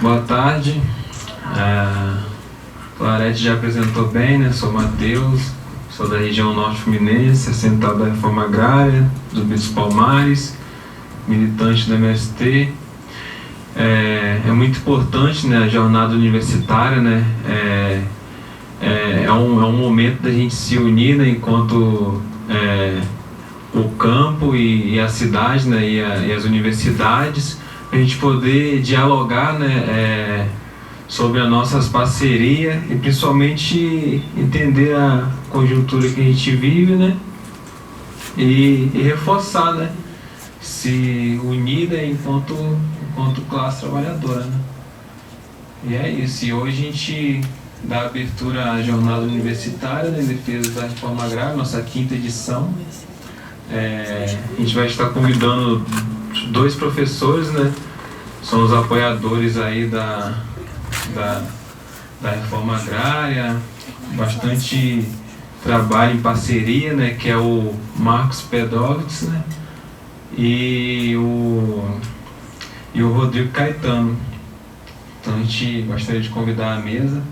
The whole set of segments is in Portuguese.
Boa tarde. Clarete já apresentou bem, né? Sou Matheus, sou da região norte fluminense, assentado da Reforma Agrária, do Bispo Palmares, militante do MST. É muito importante, né, a jornada universitária, né? É um momento da gente se unir, né, enquanto o campo e a cidade, né, e as universidades, a gente poder dialogar, né, sobre as nossas parcerias e principalmente entender a conjuntura que a gente vive, né, e reforçar, né, se unir, né, enquanto classe trabalhadora, né. E é isso. E hoje a gente dá abertura à jornada universitária, né, em defesa da reforma agrária, nossa 5ª edição. A gente vai estar convidando 2 professores, né, são os apoiadores aí da reforma agrária, bastante trabalho em parceria, né, que é o Marcos Pedovitz, né, e o Rodrigo Caetano. Então a gente gostaria de convidar a mesa.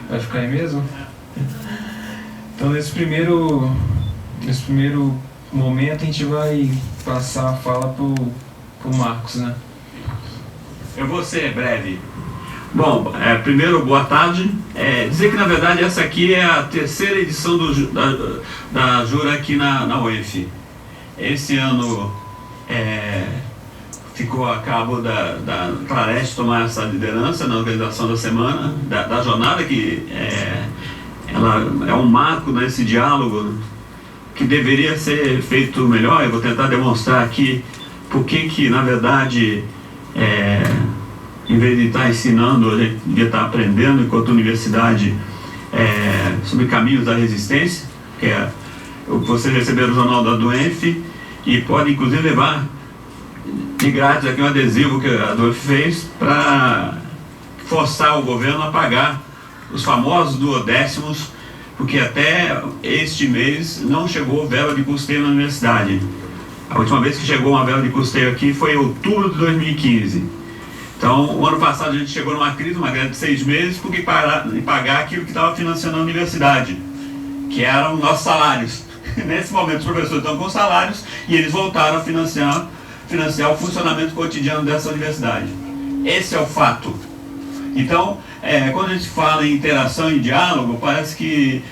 Vai ficar aí mesmo? Então nesse primeiro momento a gente vai passar a fala pro Marcos, né? Eu vou ser breve. Bom, primeiro, boa tarde. Dizer que, na verdade, essa aqui é a 3ª edição da Jura aqui na UENF. Esse ano ficou a cabo da Clarete tomar essa liderança na organização da semana, da jornada, que ela é um marco nesse diálogo que deveria ser feito melhor. Eu vou tentar demonstrar aqui por que na verdade, em vez de estar ensinando, a gente devia estar aprendendo enquanto universidade sobre caminhos da resistência, que vocês receberam o jornal da UENF e podem inclusive levar de grátis aqui um adesivo que a UENF fez para forçar o governo a pagar os famosos duodécimos, porque até este mês não chegou vela de custeio na universidade. A última vez que chegou uma vela de custeio aqui foi em outubro de 2015. Então, o ano passado a gente chegou numa crise, uma greve de 6 meses, porque pagar aquilo que estava financiando a universidade, que eram nossos salários. Nesse momento os professores estão com salários e eles voltaram a financiar o funcionamento cotidiano dessa universidade. Esse é o fato. Então, quando a gente fala em interação e diálogo, parece que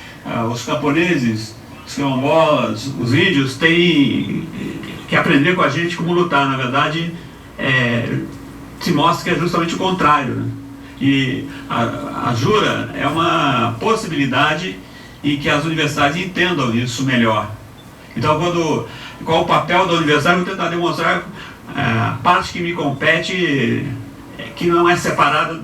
os camponeses, os quilombolas, os índios têm que aprender com a gente como lutar. Na verdade, se mostra que é justamente o contrário, né? E a Jura é uma possibilidade e que as universidades entendam isso melhor. Então, qual o papel da universidade? Eu vou tentar demonstrar a parte que me compete, que não é separada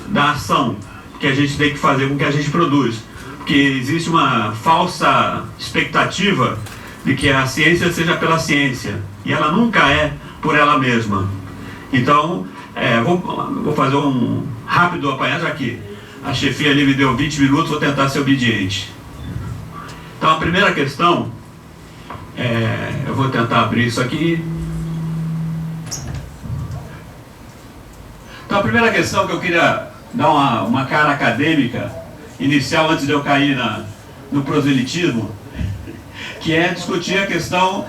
da ação que a gente tem que fazer com que a gente produz. Porque existe uma falsa expectativa de que a ciência seja pela ciência, e ela nunca é por ela mesma. Então, vou fazer um rápido apanhado, já que a chefia ali me deu 20 minutos, vou tentar ser obediente. Então, a primeira questão, eu vou tentar abrir isso aqui. Então, a primeira questão que eu queria dar uma cara acadêmica inicial, antes de eu cair no proselitismo, que é discutir a questão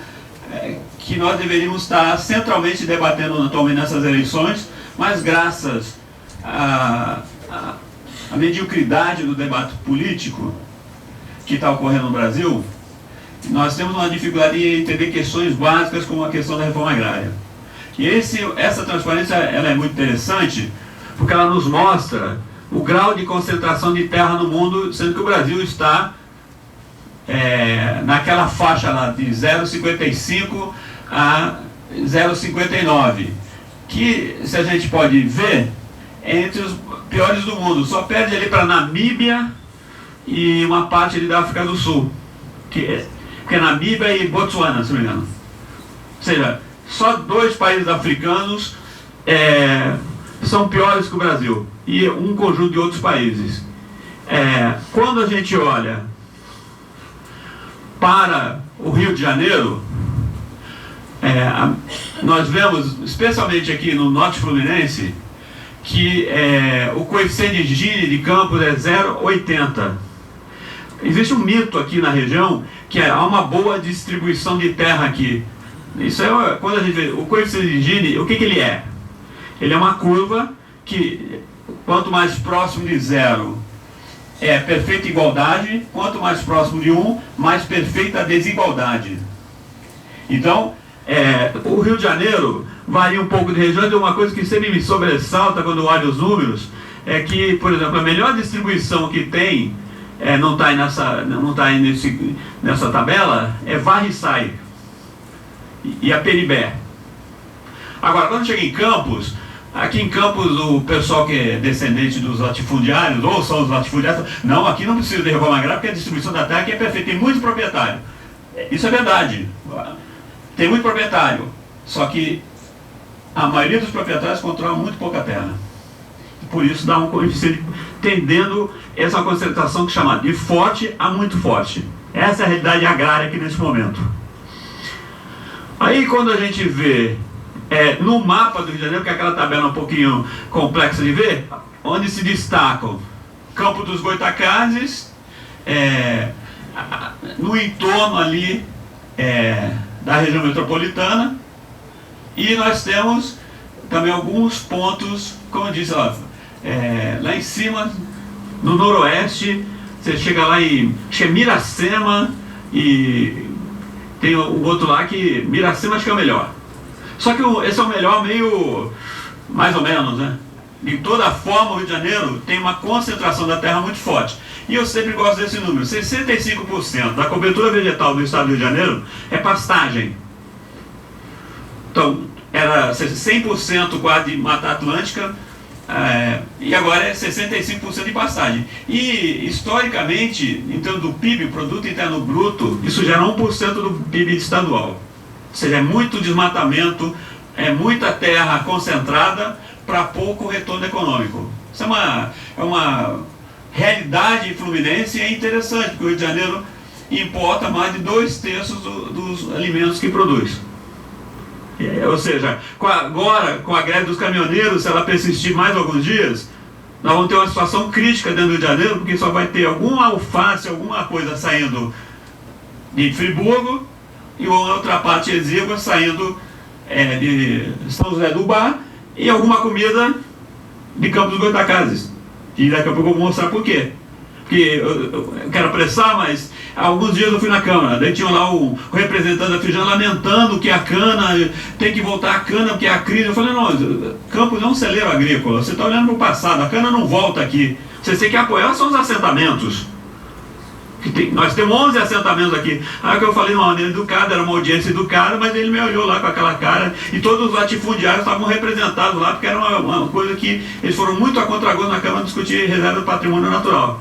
que nós deveríamos estar centralmente debatendo atualmente nessas eleições, mas graças à mediocridade do debate político que está ocorrendo no Brasil, nós temos uma dificuldade em entender questões básicas como a questão da reforma agrária. E essa transparência ela é muito interessante, porque ela nos mostra o grau de concentração de terra no mundo, sendo que o Brasil está naquela faixa lá de 0,55 a 0,59, que, se a gente pode ver, é entre os piores do mundo. Só perde ali para Namíbia e uma parte ali da África do Sul, que é Namíbia e Botsuana, se não me engano. Ou seja, só 2 países africanos são piores que o Brasil, e um conjunto de outros países. Quando a gente olha para o Rio de Janeiro, nós vemos, especialmente aqui no Norte Fluminense, que o coeficiente de Gini de Campos é 0,80. Existe um mito aqui na região que há uma boa distribuição de terra aqui. Isso é quando a gente vê o coeficiente de Gini, o que ele é? Ele é uma curva que, quanto mais próximo de 0 é perfeita igualdade, quanto mais próximo de 1, mais perfeita desigualdade. Então, o Rio de Janeiro varia um pouco de região, e uma coisa que sempre me sobressalta quando eu olho os números é que, por exemplo, a melhor distribuição que tem, não está aí nessa tabela, é Varre-Sai e a Peribé. Agora, quando chega em Campos, aqui em Campos o pessoal que é descendente dos latifundiários, ou são os latifundiários, não, aqui não precisa de reforma agrária porque a distribuição da terra aqui é perfeita, tem muito proprietário. Isso é verdade, tem muito proprietário, só que a maioria dos proprietários controla muito pouca terra. Por isso dá um coeficiente tendendo essa concentração que chama de forte a muito forte. Essa é a realidade agrária aqui nesse momento. Aí quando a gente vê no mapa do Rio de Janeiro, que é aquela tabela um pouquinho complexa de ver, onde se destacam Campo dos Goitacazes, no entorno ali da região metropolitana, e nós temos também alguns pontos, como eu disse, lá em cima, no noroeste, você chega lá em Miracema, e tem o outro lá que Miracema acho que é o melhor. Só que esse é o melhor meio, mais ou menos, né? De toda forma, o Rio de Janeiro tem uma concentração da terra muito forte. E eu sempre gosto desse número. 65% da cobertura vegetal do estado do Rio de Janeiro é pastagem. Então, era 100% quase de Mata Atlântica, e agora é 65% de pastagem. E, historicamente, em termos do PIB, Produto Interno Bruto, isso gera 1% do PIB estadual. Ou seja, é muito desmatamento, é muita terra concentrada para pouco retorno econômico. Isso é uma realidade fluminense, e é interessante, porque o Rio de Janeiro importa mais de 2/3 dos alimentos que produz. Ou seja, agora, com a greve dos caminhoneiros, se ela persistir mais alguns dias, nós vamos ter uma situação crítica dentro do Rio de Janeiro, porque só vai ter alguma alface, alguma coisa saindo de Friburgo, e outra parte exígua saindo de São José do Bar, e alguma comida de Campos dos Goitacazes. E daqui a pouco eu vou mostrar por quê. Porque eu quero apressar, mas alguns dias eu fui na Câmara, daí tinha lá o representante da Fijan lamentando que a cana, tem que voltar a cana porque é a crise. Eu falei, não, Campos é um celeiro agrícola, você está olhando para o passado, a cana não volta aqui. Você tem que apoiar são os assentamentos. Nós temos 11 assentamentos aqui. Aí que eu falei, não, ele educado, era uma audiência educada, mas ele me olhou lá com aquela cara, e todos os latifundiários estavam representados lá, porque era uma coisa que eles foram muito a contragosto na Câmara discutir reserva do patrimônio natural,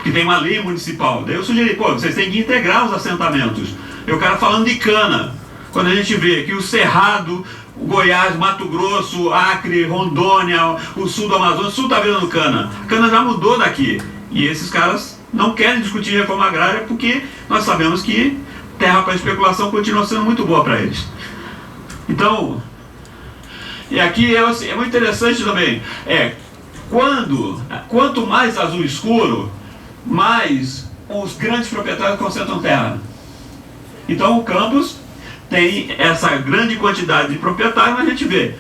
que tem uma lei municipal. Daí eu sugeri, vocês têm que integrar os assentamentos. Eu quero falando de cana, quando a gente vê que o Cerrado, o Goiás, Mato Grosso, Acre, Rondônia, o sul do Amazonas, o sul está virando cana. A cana já mudou daqui, e esses caras não querem discutir reforma agrária porque nós sabemos que terra para especulação continua sendo muito boa para eles. Então, e aqui é muito interessante também, quanto mais azul escuro, mais os grandes proprietários concentram terra. Então o Campos tem essa grande quantidade de proprietários, mas a gente vê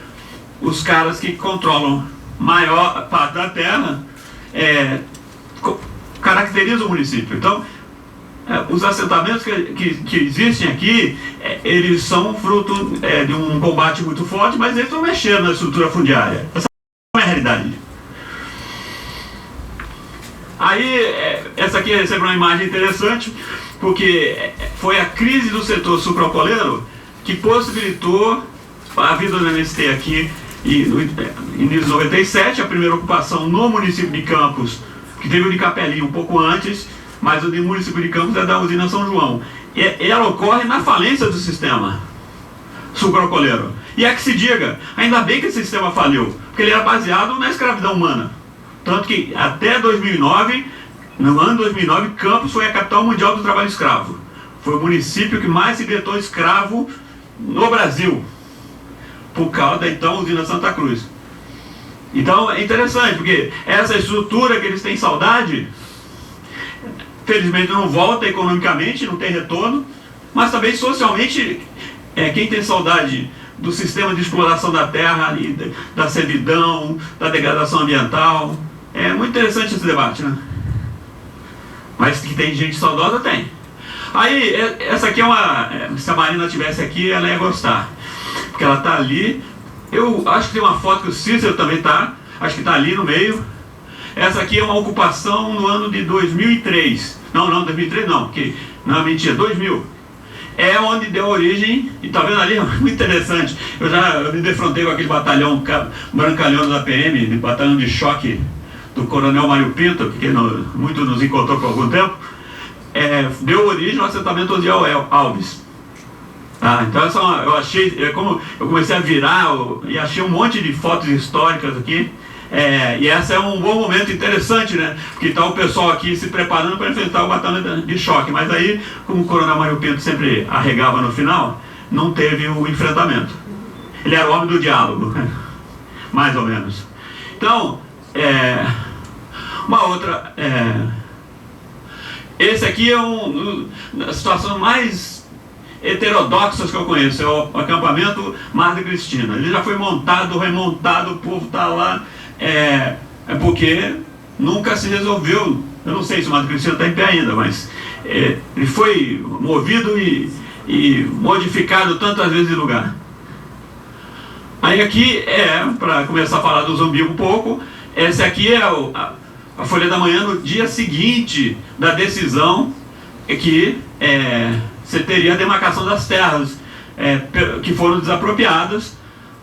os caras que controlam maior parte da terra, caracteriza o município. Então, os assentamentos que existem aqui, eles são fruto de um combate muito forte, mas eles estão mexendo na estrutura fundiária. Essa não é a realidade. Aí, essa aqui é sempre uma imagem interessante, porque foi a crise do setor sucroalcooleiro que possibilitou a vida do MST aqui, no início de 97, a primeira ocupação no município de Campos, que teve o de Capelinha um pouco antes, mas o do município de Campos é da usina São João. E ela ocorre na falência do sistema sucroalcooleiro. E que se diga, ainda bem que esse sistema faliu, porque ele era baseado na escravidão humana. Tanto que até 2009, no ano 2009, Campos foi a capital mundial do trabalho escravo. Foi o município que mais se decretou escravo no Brasil, por causa da então usina Santa Cruz. Então é interessante, porque essa estrutura que eles têm saudade, felizmente não volta economicamente, não tem retorno, mas também socialmente, quem tem saudade do sistema de exploração da terra, da servidão, da degradação ambiental, é muito interessante esse debate, né? Mas que tem gente saudosa, tem. Aí, essa aqui se a Marina estivesse aqui, ela ia gostar, porque ela está ali. Eu acho que tem uma foto que o Cícero também está, acho que está ali no meio. Essa aqui é uma ocupação no ano de 2003. Não, 2003 não, porque, não, mentira, 2000. É onde deu origem, e tá vendo ali, muito interessante. Eu me defrontei com aquele batalhão brancalhão da PM, de batalhão de choque do coronel Mário Pinto, que muito nos encontrou por algum tempo. Deu origem ao assentamento Osiel Alves. Então eu achei, como eu comecei a virar e achei um monte de fotos históricas aqui. E esse é um bom momento interessante, né? Porque está o pessoal aqui se preparando para enfrentar o batalhão de choque. Mas aí, como o coronel Mário Pinto sempre arregava no final, não teve o enfrentamento. Ele era o homem do diálogo, mais ou menos. Então, uma outra... esse aqui é a situação mais heterodoxa que eu conheço, é o acampamento Madre Cristina. Ele já foi montado, remontado, o povo está lá... porque nunca se resolveu. Eu não sei se o Madre Cristina está em pé ainda, mas ele foi movido e modificado tantas vezes de lugar. Aí aqui para começar a falar do Zumbi um pouco, esse aqui é a Folha da Manhã no dia seguinte da decisão que você teria a demarcação das terras que foram desapropriadas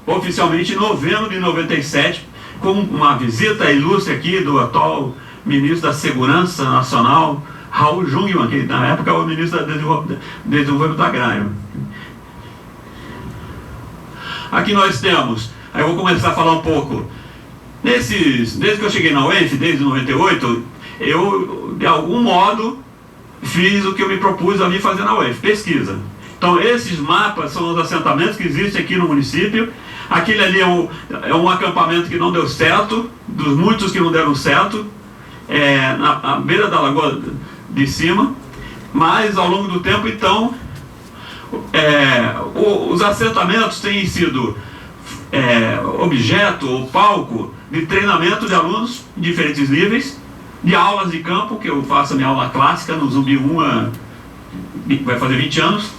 oficialmente em novembro de 97, com uma visita ilustre aqui do atual ministro da Segurança Nacional, Raul Jungmann, que na época era o ministro da Desenvolvimento Agrário. Aqui nós temos, aí eu vou começar a falar um pouco, desde que eu cheguei na UENF, desde 98, eu, de algum modo, fiz o que eu me propus a vir fazer na UENF, pesquisa. Então esses mapas são os assentamentos que existem aqui no município. Aquele ali é um acampamento que não deu certo, dos muitos que não deram certo, na beira da lagoa de cima, mas ao longo do tempo, então, os assentamentos têm sido objeto ou palco de treinamento de alunos em diferentes níveis, de aulas de campo, que eu faço a minha aula clássica no Zumbi 1, vai fazer 20 anos,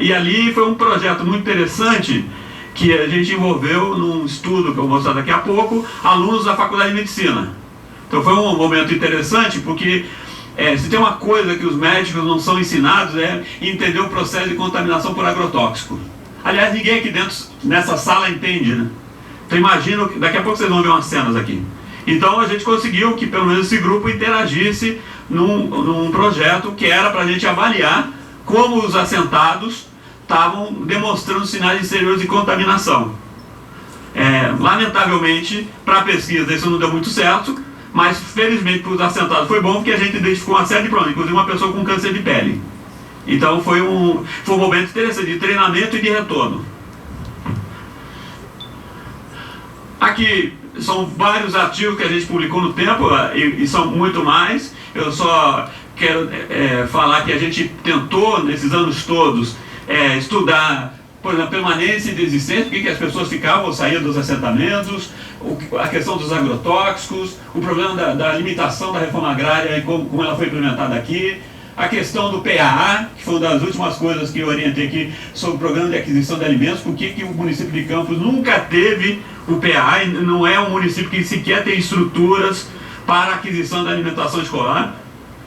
e ali foi um projeto muito interessante, que a gente envolveu num estudo que eu vou mostrar daqui a pouco, alunos da Faculdade de Medicina. Então foi um momento interessante, porque se tem uma coisa que os médicos não são ensinados, é entender o processo de contaminação por agrotóxico. Aliás, ninguém aqui dentro, nessa sala, entende, né? Então imagino que daqui a pouco vocês vão ver umas cenas aqui. Então a gente conseguiu que pelo menos esse grupo interagisse num projeto que era para a gente avaliar como os assentados estavam demonstrando sinais exteriores de contaminação. Lamentavelmente, para a pesquisa isso não deu muito certo, mas felizmente para os assentados foi bom, porque a gente identificou uma série de problemas, inclusive uma pessoa com câncer de pele. Então foi um momento interessante de treinamento e de retorno. Aqui são vários artigos que a gente publicou no tempo, e são muito mais. Eu só quero falar que a gente tentou, nesses anos todos, estudar, por exemplo, a permanência e desistência, por que as pessoas ficavam ou saíam dos assentamentos, a questão dos agrotóxicos, o problema da limitação da reforma agrária e como ela foi implementada aqui, a questão do PAA, que foi uma das últimas coisas que eu orientei aqui sobre o programa de aquisição de alimentos, por que o município de Campos nunca teve o PAA, e não é um município que sequer tem estruturas para a aquisição da alimentação escolar,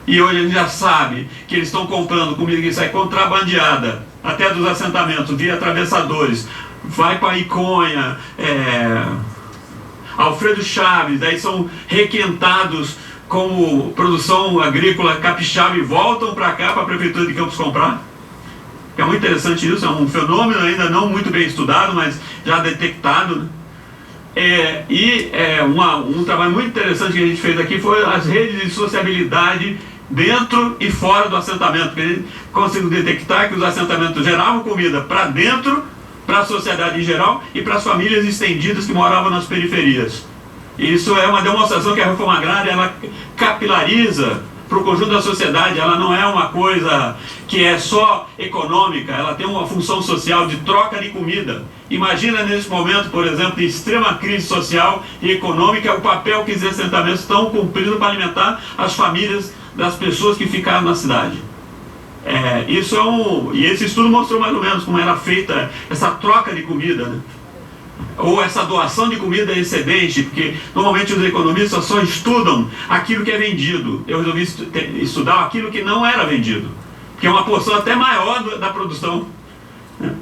e hoje a gente já sabe que eles estão comprando comida que sai contrabandeada, até dos assentamentos, via atravessadores, vai para Iconha, Alfredo Chaves, daí são requentados como produção agrícola capixaba e voltam para cá, para a Prefeitura de Campos comprar. É muito interessante isso, é um fenômeno ainda não muito bem estudado, mas já detectado, né? Um trabalho muito interessante que a gente fez aqui foi as redes de sociabilidade dentro e fora do assentamento, porque a gente conseguiu detectar que os assentamentos geravam comida para dentro, para a sociedade em geral e para as famílias estendidas que moravam nas periferias. Isso é uma demonstração que a reforma agrária ela capilariza para o conjunto da sociedade. Ela não é uma coisa que é só econômica, ela tem uma função social de troca de comida. Imagina nesse momento, por exemplo, de extrema crise social e econômica, o papel que os assentamentos estão cumprindo para alimentar as famílias das pessoas que ficaram na cidade. E esse estudo mostrou mais ou menos como era feita essa troca de comida, né? Ou essa doação de comida excedente, porque normalmente os economistas só estudam aquilo que é vendido. Eu resolvi estudar aquilo que não era vendido, que é uma porção até maior da produção, né?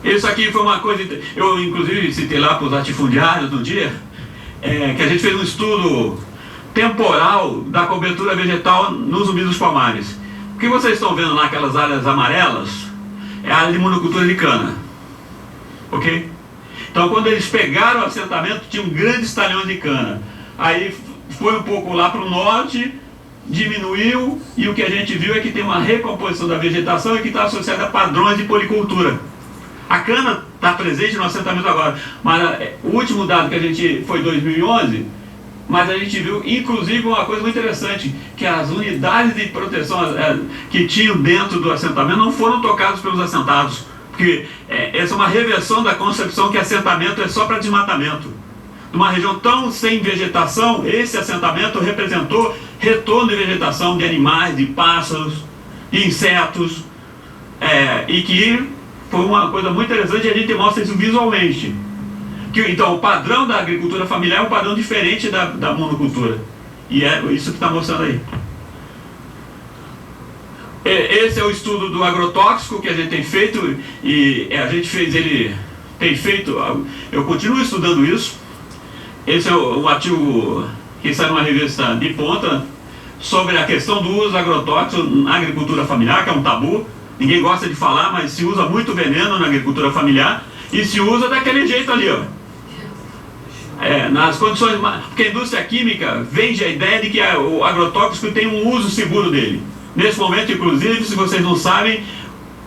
Isso aqui foi uma coisa, eu inclusive citei lá para os latifundiários no dia, que a gente fez um estudo temporal da cobertura vegetal nos Zumbis dos Palmares. O que vocês estão vendo naquelas áreas amarelas é a área de monocultura de cana. Ok? Então, quando eles pegaram o assentamento, tinham grandes talhões de cana. Aí foi um pouco lá para o norte, diminuiu, e o que a gente viu é que tem uma recomposição da vegetação e que está associada a padrões de policultura. A cana está presente no assentamento agora, mas o último dado que a gente foi 2011, mas a gente viu inclusive uma coisa muito interessante, que as unidades de proteção que tinham dentro do assentamento não foram tocadas pelos assentados. Porque essa é uma reversão da concepção que assentamento é só para desmatamento. Numa região tão sem vegetação, esse assentamento representou retorno de vegetação de animais, de pássaros, de insetos, e que foi uma coisa muito interessante e a gente mostra isso visualmente. Então, o padrão da agricultura familiar é um padrão diferente da monocultura. E é isso que está mostrando aí. Esse é o estudo do agrotóxico que a gente tem feito, e a gente tem feito, eu continuo estudando isso. Esse é um artigo que sai numa revista de ponta sobre a questão do uso agrotóxico na agricultura familiar, que é um tabu. Ninguém gosta de falar, mas se usa muito veneno na agricultura familiar, e se usa daquele jeito ali, ó. Nas condições, porque a indústria química vende a ideia de que o agrotóxico tem um uso seguro dele. Nesse momento, inclusive, se vocês não sabem,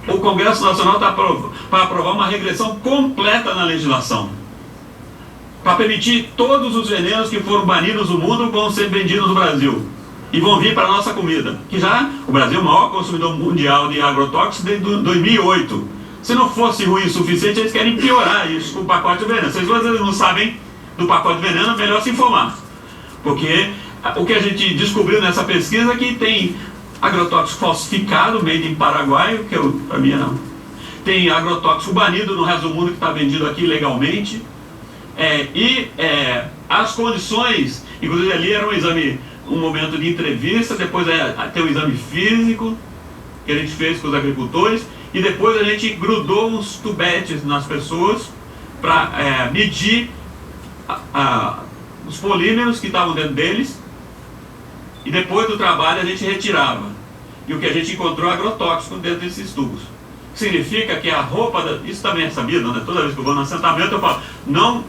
o Congresso Nacional está para aprovar uma regressão completa na legislação, para permitir todos os venenos que foram banidos no mundo vão ser vendidos no Brasil e vão vir para a nossa comida, que já o Brasil é o maior consumidor mundial de agrotóxicos desde 2008. Se não fosse ruim o suficiente, eles querem piorar isso com o pacote de veneno. Se vocês não sabem do pacote de veneno, é melhor se informar, porque o que a gente descobriu nessa pesquisa é que tem agrotóxico falsificado, made em Paraguai, que a minha não. Tem agrotóxico banido no resto do mundo que está vendido aqui legalmente. As condições, inclusive ali era um momento de entrevista, depois tem um exame físico que a gente fez com os agricultores, e depois a gente grudou uns tubetes nas pessoas para medir os polímeros que estavam dentro deles, e depois do trabalho a gente retirava. E o que a gente encontrou é agrotóxico dentro desses tubos. Significa que a roupa, isso também é sabido, né? Toda vez que eu vou no assentamento eu falo, não,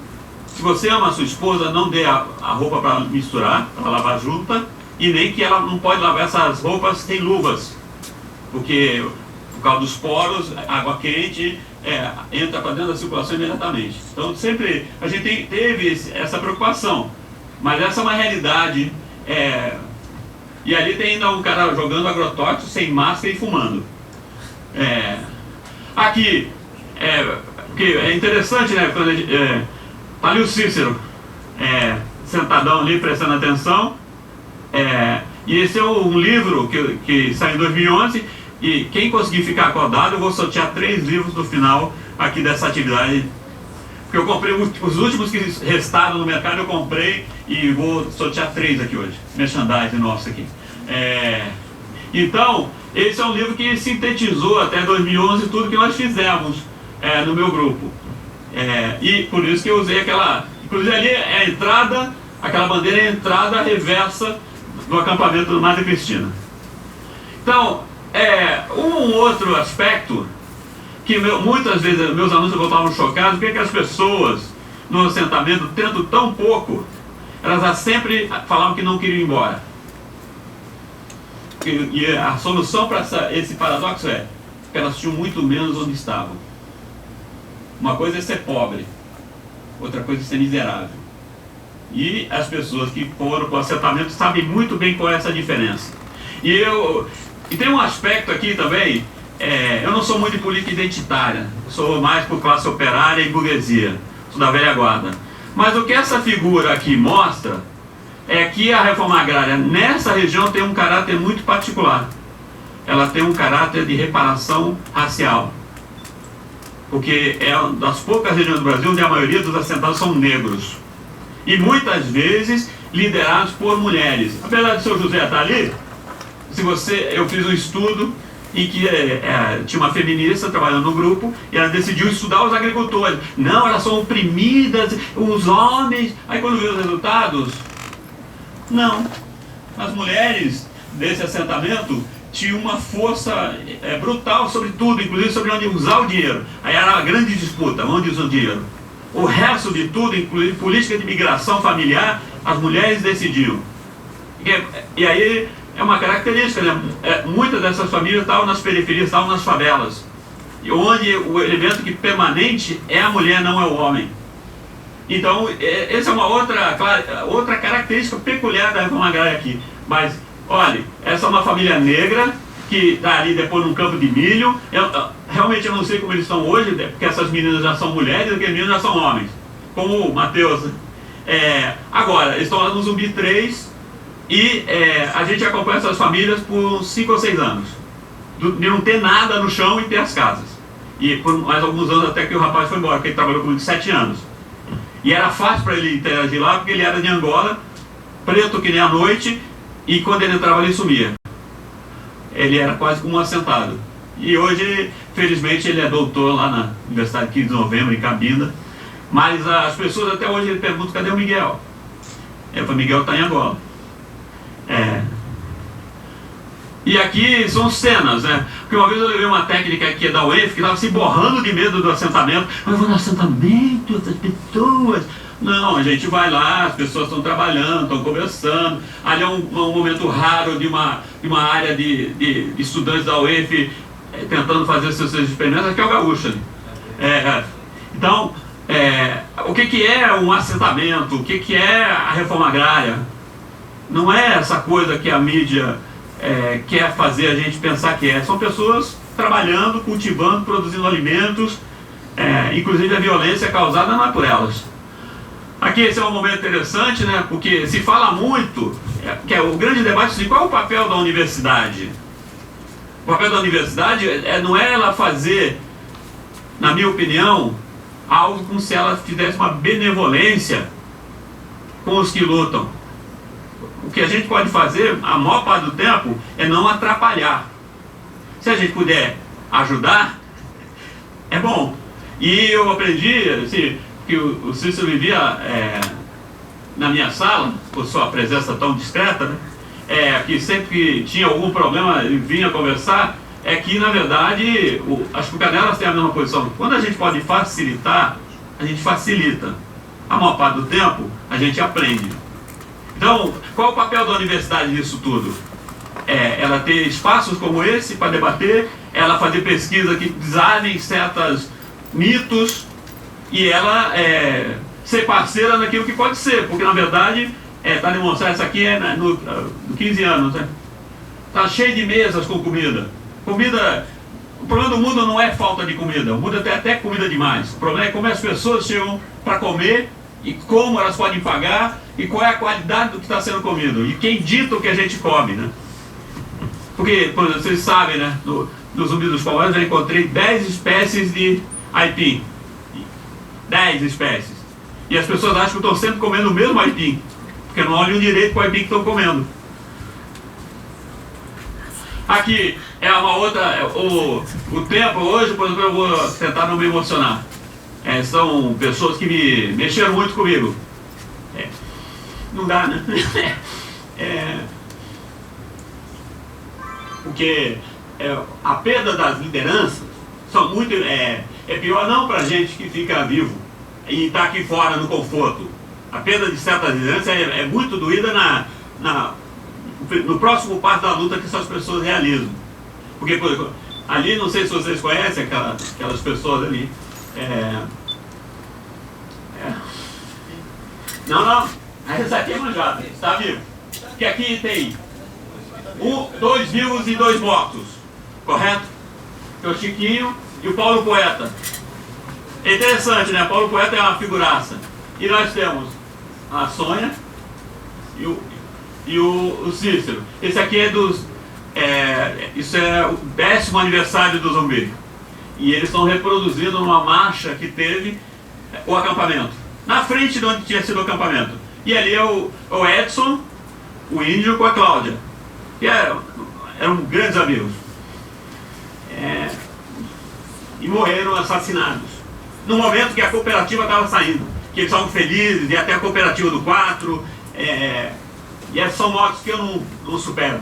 se você ama a sua esposa, não dê a roupa para misturar, para lavar junta, e nem que ela não pode lavar essas roupas sem luvas, porque por causa dos poros, água quente entra para dentro da circulação imediatamente. Então sempre a gente teve essa preocupação, mas essa é uma realidade. E ali tem ainda um cara jogando agrotóxico sem máscara e fumando. Aqui, porque é interessante, né? Quando tá ali o Cícero, sentadão ali prestando atenção. E esse é um livro que saiu em 2011. E quem conseguir ficar acordado, eu vou sortear 3 livros no final aqui dessa atividade. Porque eu comprei os últimos que restaram no mercado, eu comprei e vou sortear 3 aqui hoje. Merchandising nosso aqui. Então, esse é um livro que sintetizou até 2011 tudo que nós fizemos no meu grupo. E por isso que eu usei aquela... Inclusive ali é a entrada, aquela bandeira é a entrada reversa do acampamento do Madre Cristina. Então, um outro aspecto que muitas vezes meus alunos voltavam chocados, porque as pessoas no assentamento, tendo tão pouco, elas sempre falavam que não queriam ir embora. E a solução para esse paradoxo porque elas tinham muito menos onde estavam. Uma coisa é ser pobre, outra coisa é ser miserável. E as pessoas que foram para o assentamento sabem muito bem qual é essa diferença. E tem um aspecto aqui também, eu não sou muito de política identitária, sou mais por classe operária e burguesia, sou da velha guarda. Mas o que essa figura aqui mostra é que a reforma agrária nessa região tem um caráter muito particular. Ela tem um caráter de reparação racial. Porque é uma das poucas regiões do Brasil onde a maioria dos assentados são negros. E muitas vezes liderados por mulheres. Apesar de o seu José estar ali, eu fiz um estudo em que tinha uma feminista trabalhando no grupo e ela decidiu estudar os agricultores. Não, elas são oprimidas, os homens. Aí quando viu os resultados, não. As mulheres desse assentamento tinham uma força brutal sobre tudo, inclusive sobre onde usar o dinheiro. Aí era a grande disputa, onde usa o dinheiro. O resto de tudo, inclusive política de migração familiar, as mulheres decidiam. E aí é uma característica, né? Muitas dessas famílias estavam nas periferias, estavam nas favelas, onde o elemento que permanente é a mulher, não é o homem. Então, essa é uma outra característica peculiar da reforma agrária aqui. Mas, olha, essa é uma família negra que está ali depois num campo de milho. Realmente eu não sei como eles estão hoje, porque essas meninas já são mulheres e aqueles meninos já são homens, como o Matheus. Agora, eles estão lá no Zumbi 3 e a gente acompanha essas famílias por uns 5 ou 6 anos, de não ter nada no chão e ter as casas. E por mais alguns anos até que o rapaz foi embora, porque ele trabalhou comigo 7 anos. E era fácil para ele interagir lá, porque ele era de Angola, preto que nem a noite, e quando ele entrava ele sumia. Ele era quase como um assentado. E hoje, felizmente, ele é doutor lá na Universidade 15 de Novembro, em Cabinda. Mas as pessoas até hoje ele perguntam, cadê o Miguel? O Miguel está em Angola. E aqui são cenas, né? Porque uma vez eu levei uma técnica aqui da UEF que estava se borrando de medo do assentamento. Eu vou no assentamento, essas pessoas. Não, a gente vai lá, as pessoas estão trabalhando, estão conversando. Ali é um momento raro de uma área de estudantes da UEF tentando fazer seus experimentos. Aqui é o gaúcho ali. Então, o que é um assentamento? O que é a reforma agrária? Não é essa coisa que a mídia quer fazer a gente pensar que é. São pessoas trabalhando, cultivando, produzindo alimentos. Inclusive a violência causada não é por elas. Aqui esse é um momento interessante, né? Porque se fala muito, que é o grande debate de qual é o papel da universidade. O papel da universidade não é ela fazer, na minha opinião, algo como se ela fizesse uma benevolência com os que lutam. O que a gente pode fazer, a maior parte do tempo, é não atrapalhar. Se a gente puder ajudar, é bom. E eu aprendi, assim, que o Cícero vivia na minha sala, por sua presença tão discreta, né? Que sempre que tinha algum problema ele vinha conversar, que na verdade as Canelas têm a mesma posição. Quando a gente pode facilitar, a gente facilita. A maior parte do tempo a gente aprende. Então, qual é o papel da universidade nisso tudo? Ela ter espaços como esse para debater, ela fazer pesquisa que desarmem certos mitos e ela ser parceira naquilo que pode ser, porque na verdade, para demonstrar isso aqui no 15 anos, né? Está cheio de mesas com comida. O problema do mundo não é falta de comida, o mundo tem até comida demais. O problema é como as pessoas chegam para comer e como elas podem pagar e qual é a qualidade do que está sendo comido e quem dita o que a gente come, né? Porque, por exemplo, vocês sabem, né? No Zumbi dos Palmares eu encontrei 10 espécies de aipim. 10 espécies. E as pessoas acham que estão sempre comendo o mesmo aipim, porque não olham direito para o aipim que estão comendo. Aqui é uma outra. O tempo hoje, por exemplo, eu vou tentar não me emocionar. São pessoas que me mexeram muito comigo. Não dá, né? Porque a perda das lideranças são muito. É pior não para a gente que fica vivo e está aqui fora no conforto. A perda de certas lideranças é muito doída no próximo passo da luta que essas pessoas realizam. Porque, por exemplo, Ali, não sei se vocês conhecem aquelas pessoas ali. Não. Essa aqui é manjada, está vivo. Porque aqui tem 2 vivos e 2 mortos. Correto? Que é o Chiquinho e o Paulo Poeta. É interessante, né? Paulo Poeta é uma figuraça. E nós temos a Sônia e o Cícero. Esse aqui é isso é o 10º aniversário do Zumbi. E eles estão reproduzindo uma marcha que teve o acampamento. Na frente de onde tinha sido o acampamento. E ali é o Edson, o Índio, com a Cláudia. Que eram grandes amigos. E morreram assassinados. No momento que a cooperativa estava saindo. Que eles estavam felizes, e até a cooperativa do 4. E essas são mortes que eu não supero.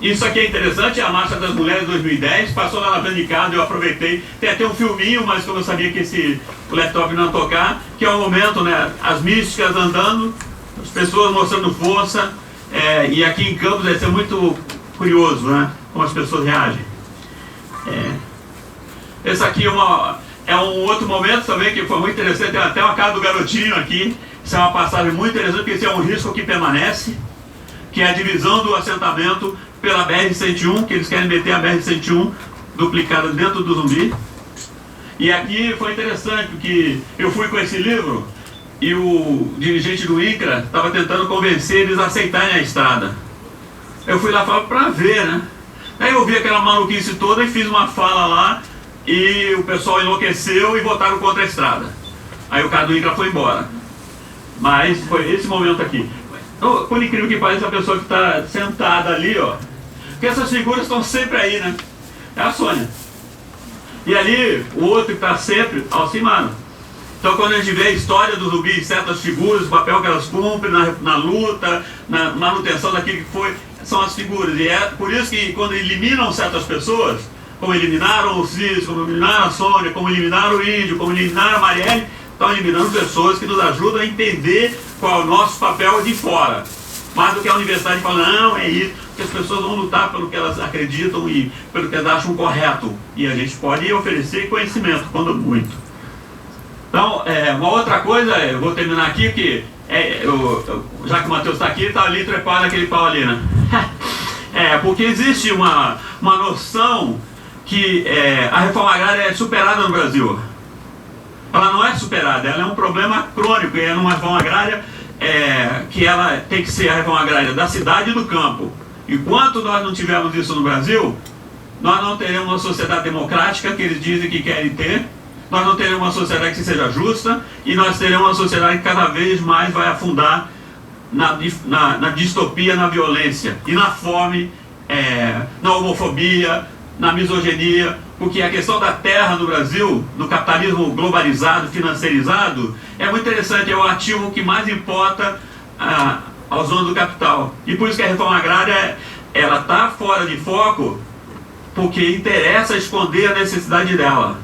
Isso aqui é interessante, a Marcha das Mulheres 2010, passou lá na frente de casa, eu aproveitei. Tem até um filminho, mas como eu sabia que o laptop não ia tocar, que é o momento, né, as místicas andando, as pessoas mostrando força, e aqui em Campos deve ser muito curioso, né, como as pessoas reagem. Esse aqui é um outro momento também que foi muito interessante, tem até uma casa do garotinho aqui, isso é uma passagem muito interessante, porque esse é um risco que permanece, que é a divisão do assentamento pela BR-101, que eles querem meter a BR-101 duplicada dentro do Zumbi. E aqui foi interessante, porque eu fui com esse livro e o dirigente do INCRA estava tentando convencer eles a aceitarem a estrada. Eu fui lá para ver, né? Aí eu vi aquela maluquice toda e fiz uma fala lá e o pessoal enlouqueceu e votaram contra a estrada. Aí o cara do INCRA foi embora. Mas foi esse momento aqui. Por incrível que pareça, a pessoa que está sentada ali, ó, porque essas figuras estão sempre aí, né? É a Sônia. E ali, o outro que está sempre, Alcimano. Então, quando a gente vê a história do Zumbi, certas figuras, o papel que elas cumprem na luta, na manutenção daquilo que foi, são as figuras. E é por isso que quando eliminam certas pessoas, como eliminaram o Cis, como eliminaram a Sônia, como eliminaram o Índio, como eliminaram a Marielle, estão eliminando pessoas que nos ajudam a entender qual é o nosso papel de fora. Mais do que a universidade fala, não, é isso, porque as pessoas vão lutar pelo que elas acreditam e pelo que elas acham correto. E a gente pode oferecer conhecimento, quando muito. Então, uma outra coisa, eu vou terminar aqui, porque já que o Matheus está aqui, ele está ali trepado naquele pau ali, né? Porque existe uma noção que a reforma agrária é superada no Brasil. Ela não é superada, ela é um problema crônico, e é numa reforma agrária que ela tem que ser a reforma agrária da cidade e do campo. Enquanto nós não tivermos isso no Brasil, nós não teremos uma sociedade democrática que eles dizem que querem ter, nós não teremos uma sociedade que seja justa, e nós teremos uma sociedade que cada vez mais vai afundar na distopia, na violência, e na fome, na homofobia, na misoginia, porque a questão da terra no Brasil, no capitalismo globalizado, financeirizado, é muito interessante, é o ativo que mais importa aos donos do capital. E por isso que a reforma agrária, ela está fora de foco, porque interessa esconder a necessidade dela.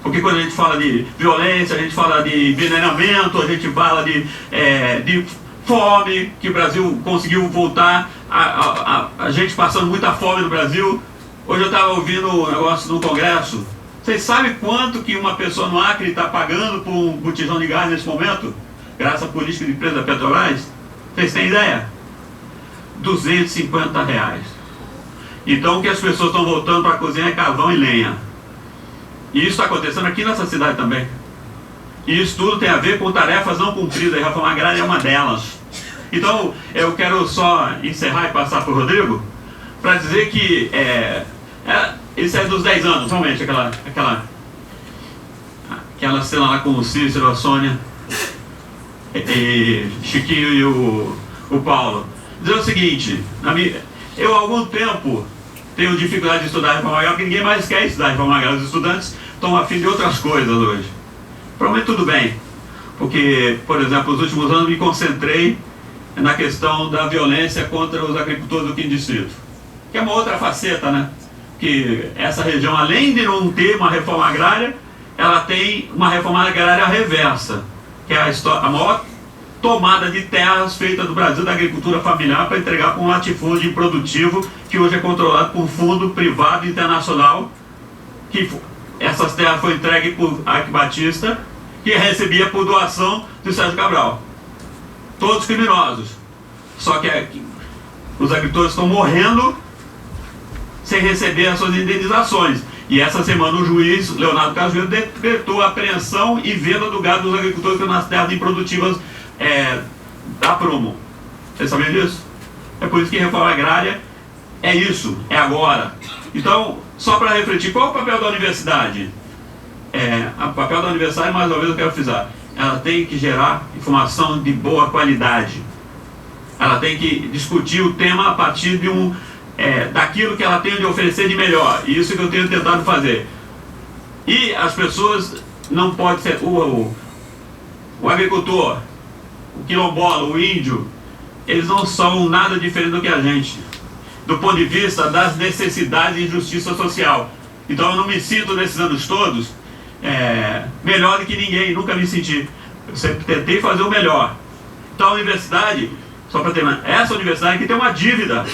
Porque quando a gente fala de violência, a gente fala de envenenamento, a gente fala de fome, que o Brasil conseguiu voltar, a gente passando muita fome no Brasil. Hoje eu estava ouvindo um negócio no Congresso. Vocês sabem quanto que uma pessoa no Acre está pagando por um botijão de gás nesse momento? Graças à política de empresa da Petrobras? Vocês têm ideia? R$250. Então o que as pessoas estão voltando para cozinhar é carvão e lenha. E isso está acontecendo aqui nessa cidade também. E isso tudo tem a ver com tarefas não cumpridas. A reforma agrária é uma delas. Então eu quero só encerrar e passar para o Rodrigo, para dizer que isso é dos 10 anos, realmente, aquela cena lá com o Cícero, a Sônia, e Chiquinho e o Paulo. Dizer o seguinte, eu há algum tempo tenho dificuldade de estudar a reforma agrária, porque ninguém mais quer estudar a reforma agrária. Os estudantes estão a fim de outras coisas hoje. Provavelmente tudo bem, porque, por exemplo, nos últimos anos me concentrei na questão da violência contra os agricultores do Quinto Distrito, que é uma outra faceta, né? Que essa região, além de não ter uma reforma agrária, ela tem uma reforma agrária reversa, que é a maior tomada de terras feita no Brasil da agricultura familiar para entregar para um latifúndio improdutivo que hoje é controlado por um fundo privado internacional, que essas terras foram entregues por Arque Batista, que recebia por doação do Sérgio Cabral. Todos criminosos. Só que os agricultores estão morrendo sem receber as suas indenizações. E essa semana o juiz Leonardo Cajueiro decretou a apreensão e venda do gado dos agricultores nas terras improdutivas da Prumo. Vocês sabiam disso? É por isso que reforma agrária é isso, é agora. Então, só para refletir, qual é o papel da universidade? O papel da universidade, mais uma vez eu quero frisar, ela tem que gerar informação de boa qualidade. Ela tem que discutir o tema a partir de daquilo que ela tem de oferecer de melhor. E isso que eu tenho tentado fazer. E as pessoas não podem ser... O agricultor, o quilombola, o índio, eles não são nada diferente do que a gente, do ponto de vista das necessidades e justiça social. Então eu não me sinto nesses anos todos melhor do que ninguém, nunca me senti. Eu sempre tentei fazer o melhor. Então a universidade, só para terminar, essa universidade que tem uma dívida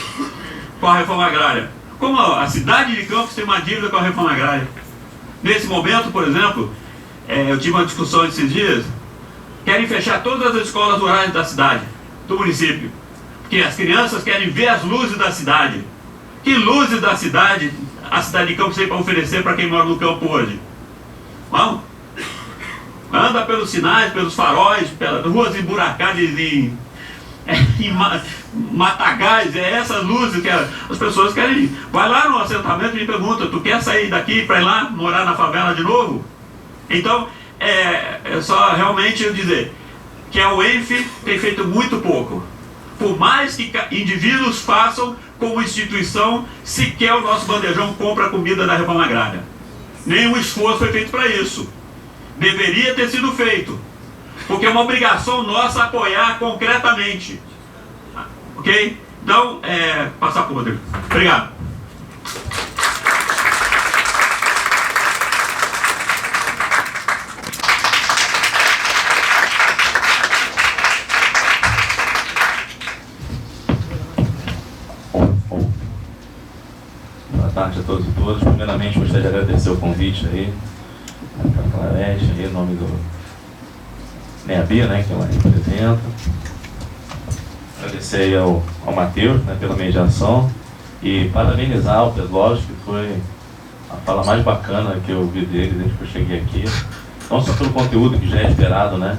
com a reforma agrária. Como a cidade de Campos tem uma dívida com a reforma agrária. Nesse momento, por exemplo, eu tive uma discussão esses dias, querem fechar todas as escolas rurais da cidade, do município, porque as crianças querem ver as luzes da cidade. Que luzes da cidade a cidade de Campos tem para oferecer para quem mora no campo hoje? Vamos? Anda pelos sinais, pelos faróis, pelas ruas emburacadas em matagais, essas luzes que as pessoas querem ir. Vai lá no assentamento e me pergunta, tu quer sair daqui para ir lá morar na favela de novo? Então, é só realmente eu dizer que a UENF tem feito muito pouco. Por mais que indivíduos façam, como instituição, sequer o nosso bandejão compra a comida da reforma agrária. Nenhum esforço foi feito para isso. Deveria ter sido feito, porque é uma obrigação nossa apoiar concretamente. Ok? Então, passar por Rodrigo. Obrigado. Boa tarde a todos e todas. Primeiramente, gostaria de agradecer o convite aí, para a Clarete, aí, em nome do NEAB, né, que ela representa. Agradecer aí ao Matheus, né, pela mediação e parabenizar o Pedro, que foi a fala mais bacana que eu ouvi dele desde que eu cheguei aqui. Não só pelo conteúdo que já é esperado, né,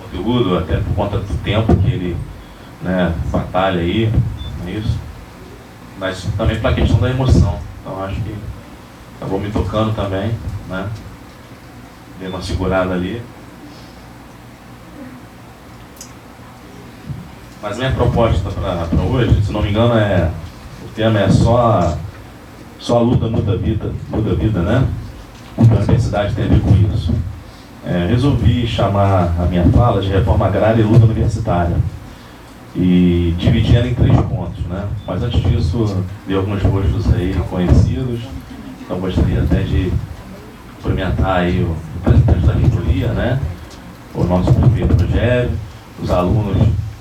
conteúdo até por conta do tempo que ele, né, batalha aí, não é isso? Mas também pela questão da emoção. Então acho que acabou me tocando também, né? Dei uma segurada ali. Mas minha proposta para hoje, se não me engano, o tema é só a luta muda a vida, né? O que a universidade tem a ver com isso. Resolvi chamar a minha fala de reforma agrária e luta universitária. E dividir ela em 3 pontos, né? Mas antes disso, vi alguns rostos aí conhecidos, então gostaria até de cumprimentar aí o representante da reitoria, né? O nosso prefeito Rogério, os alunos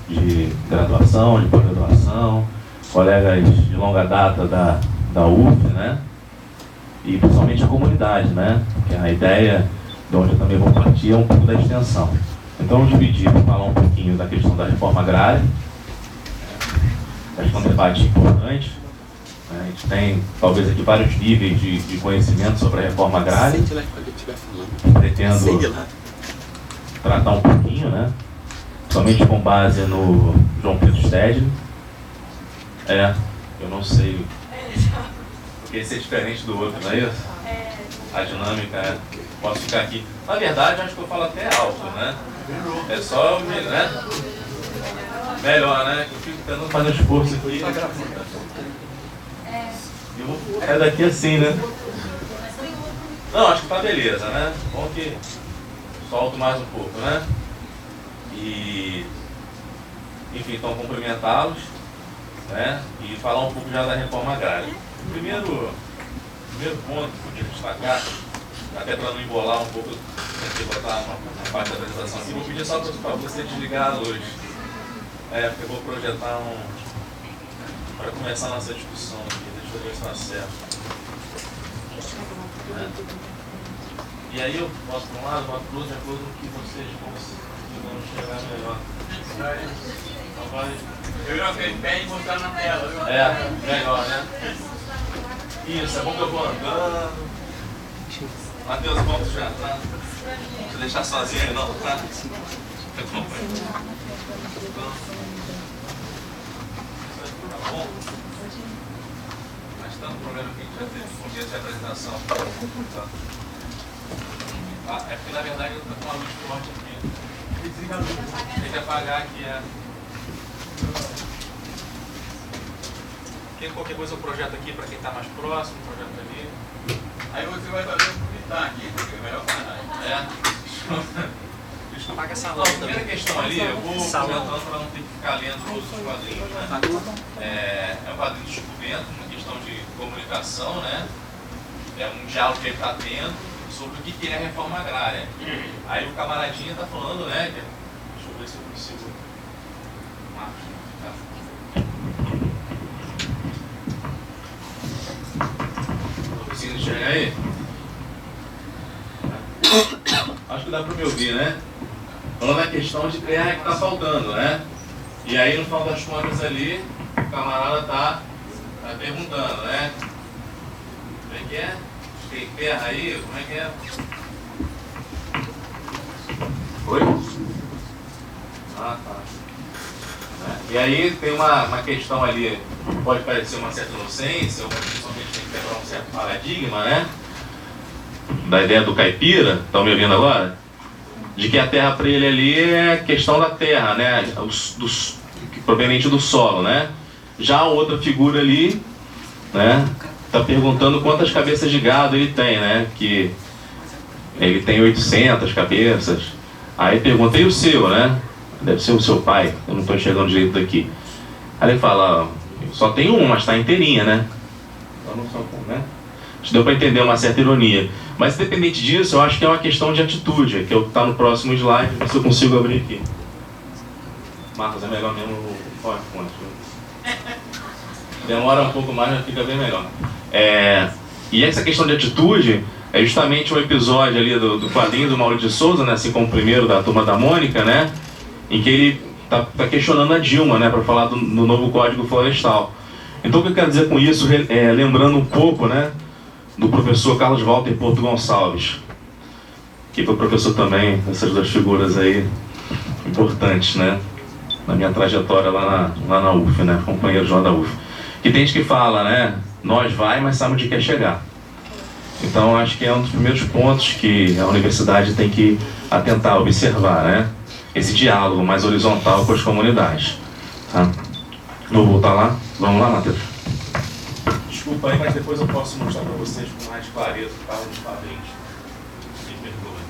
de graduação, de pós-graduação, colegas de longa data da UF, né? E principalmente a comunidade, né? Porque a ideia de onde eu também vou partir é um pouco da extensão. Então eu dividi para falar um pouquinho da questão da reforma agrária. Acho que é um debate importante. A gente tem talvez aqui vários níveis de conhecimento sobre a reforma agrária. Pretendo tratar um pouquinho, né? Somente com base no João Pedro Stedley. Eu não sei. Porque esse é diferente do outro, não é isso? A dinâmica posso ficar aqui. Na verdade, acho que eu falo até alto, né? É só, né? Melhor, né? Eu fico tentando fazer um esforço aqui. É daqui assim, né? Não, acho que tá beleza, né? Bom que solto mais um pouco, né? E, enfim, então cumprimentá-los, né? E falar um pouco já da reforma agrária. O primeiro ponto que eu queria destacar, até para não embolar um pouco Tentei botar uma parte da apresentação aqui. Vou pedir só para você desligar a luz. Porque eu vou projetar para começar a nossa discussão aqui. Deixa eu ver se está certo. E aí eu boto para um lado, boto para o outro, de acordo com o que vocês vão enxergar melhor. Então vai. Eu já fiz bem mostrar na tela, viu? Melhor, né? Isso, é bom que eu vou andando. Matheus, vamos já, tá? Não vou deixar sozinho aí não, tá? Tá bom? Mas tanto problema que a gente já teve com o dia de apresentação. É porque na verdade eu tô com uma luz forte aqui. Tem que apagar aqui, Qualquer coisa eu projeto aqui para quem está mais próximo, projeto ali. Aí você vai fazer vomitar aqui, porque é melhor parar. Desculpa. Apaga essa A lâmpada. primeira questão ali, eu vou comentando para não ter que ficar lendo todos os quadrinhos, né? É um quadrinho de descoberto, uma questão de comunicação, né? É um diálogo que ele está tendo sobre o que é a reforma agrária. Aí o camaradinha está falando, né? Deixa eu ver se eu consigo. Conseguindo enxergar aí? Acho que dá para me ouvir, né? Falando da questão de terra que está faltando, né? E aí no final das contas ali, o camarada tá perguntando, né? Como é que é? Tem terra aí? Como é que é? Oi? Ah, tá. E aí tem uma questão ali, pode parecer uma certa inocência, uma questão que a gente tem que quebrar um certo paradigma, né? Da ideia do caipira, estão me ouvindo agora? De que a terra para ele ali é questão da terra, né? Proveniente do solo, né? Já a outra figura ali, né? Está perguntando quantas cabeças de gado ele tem, né? Que ele tem 800 cabeças. Aí pergunta, e o seu, né? Deve ser o seu pai, eu não estou enxergando direito daqui. Aí ele fala, só tem uma, mas está inteirinha, né? Então não só, né? Acho que deu para entender uma certa ironia. Mas independente disso, eu acho que é uma questão de atitude, que está no próximo slide, se eu consigo abrir aqui. Marcos, é melhor mesmo o PowerPoint. Demora um pouco mais, mas fica bem melhor. E essa questão de atitude é justamente um episódio ali do quadrinho do Maurício de Souza, né, assim como o primeiro da Turma da Mônica, né, em que ele está questionando a Dilma, né, para falar do novo Código Florestal. Então o que eu quero dizer com isso, lembrando um pouco, né, do professor Carlos Walter Porto Gonçalves, que foi professor também dessas duas figuras aí importantes, né, na minha trajetória lá na UF, né, companheiro lá da UF. Que tem gente que fala, né, nós vai, mas sabe onde quer chegar. Então acho que é um dos primeiros pontos que a universidade tem que atentar, observar, né, esse diálogo mais horizontal com as comunidades. Tá? Vou voltar lá? Vamos lá, Matheus. Desculpa aí, mas depois eu posso mostrar para vocês com mais clareza o carro dos quadrinhos. Me perdoe.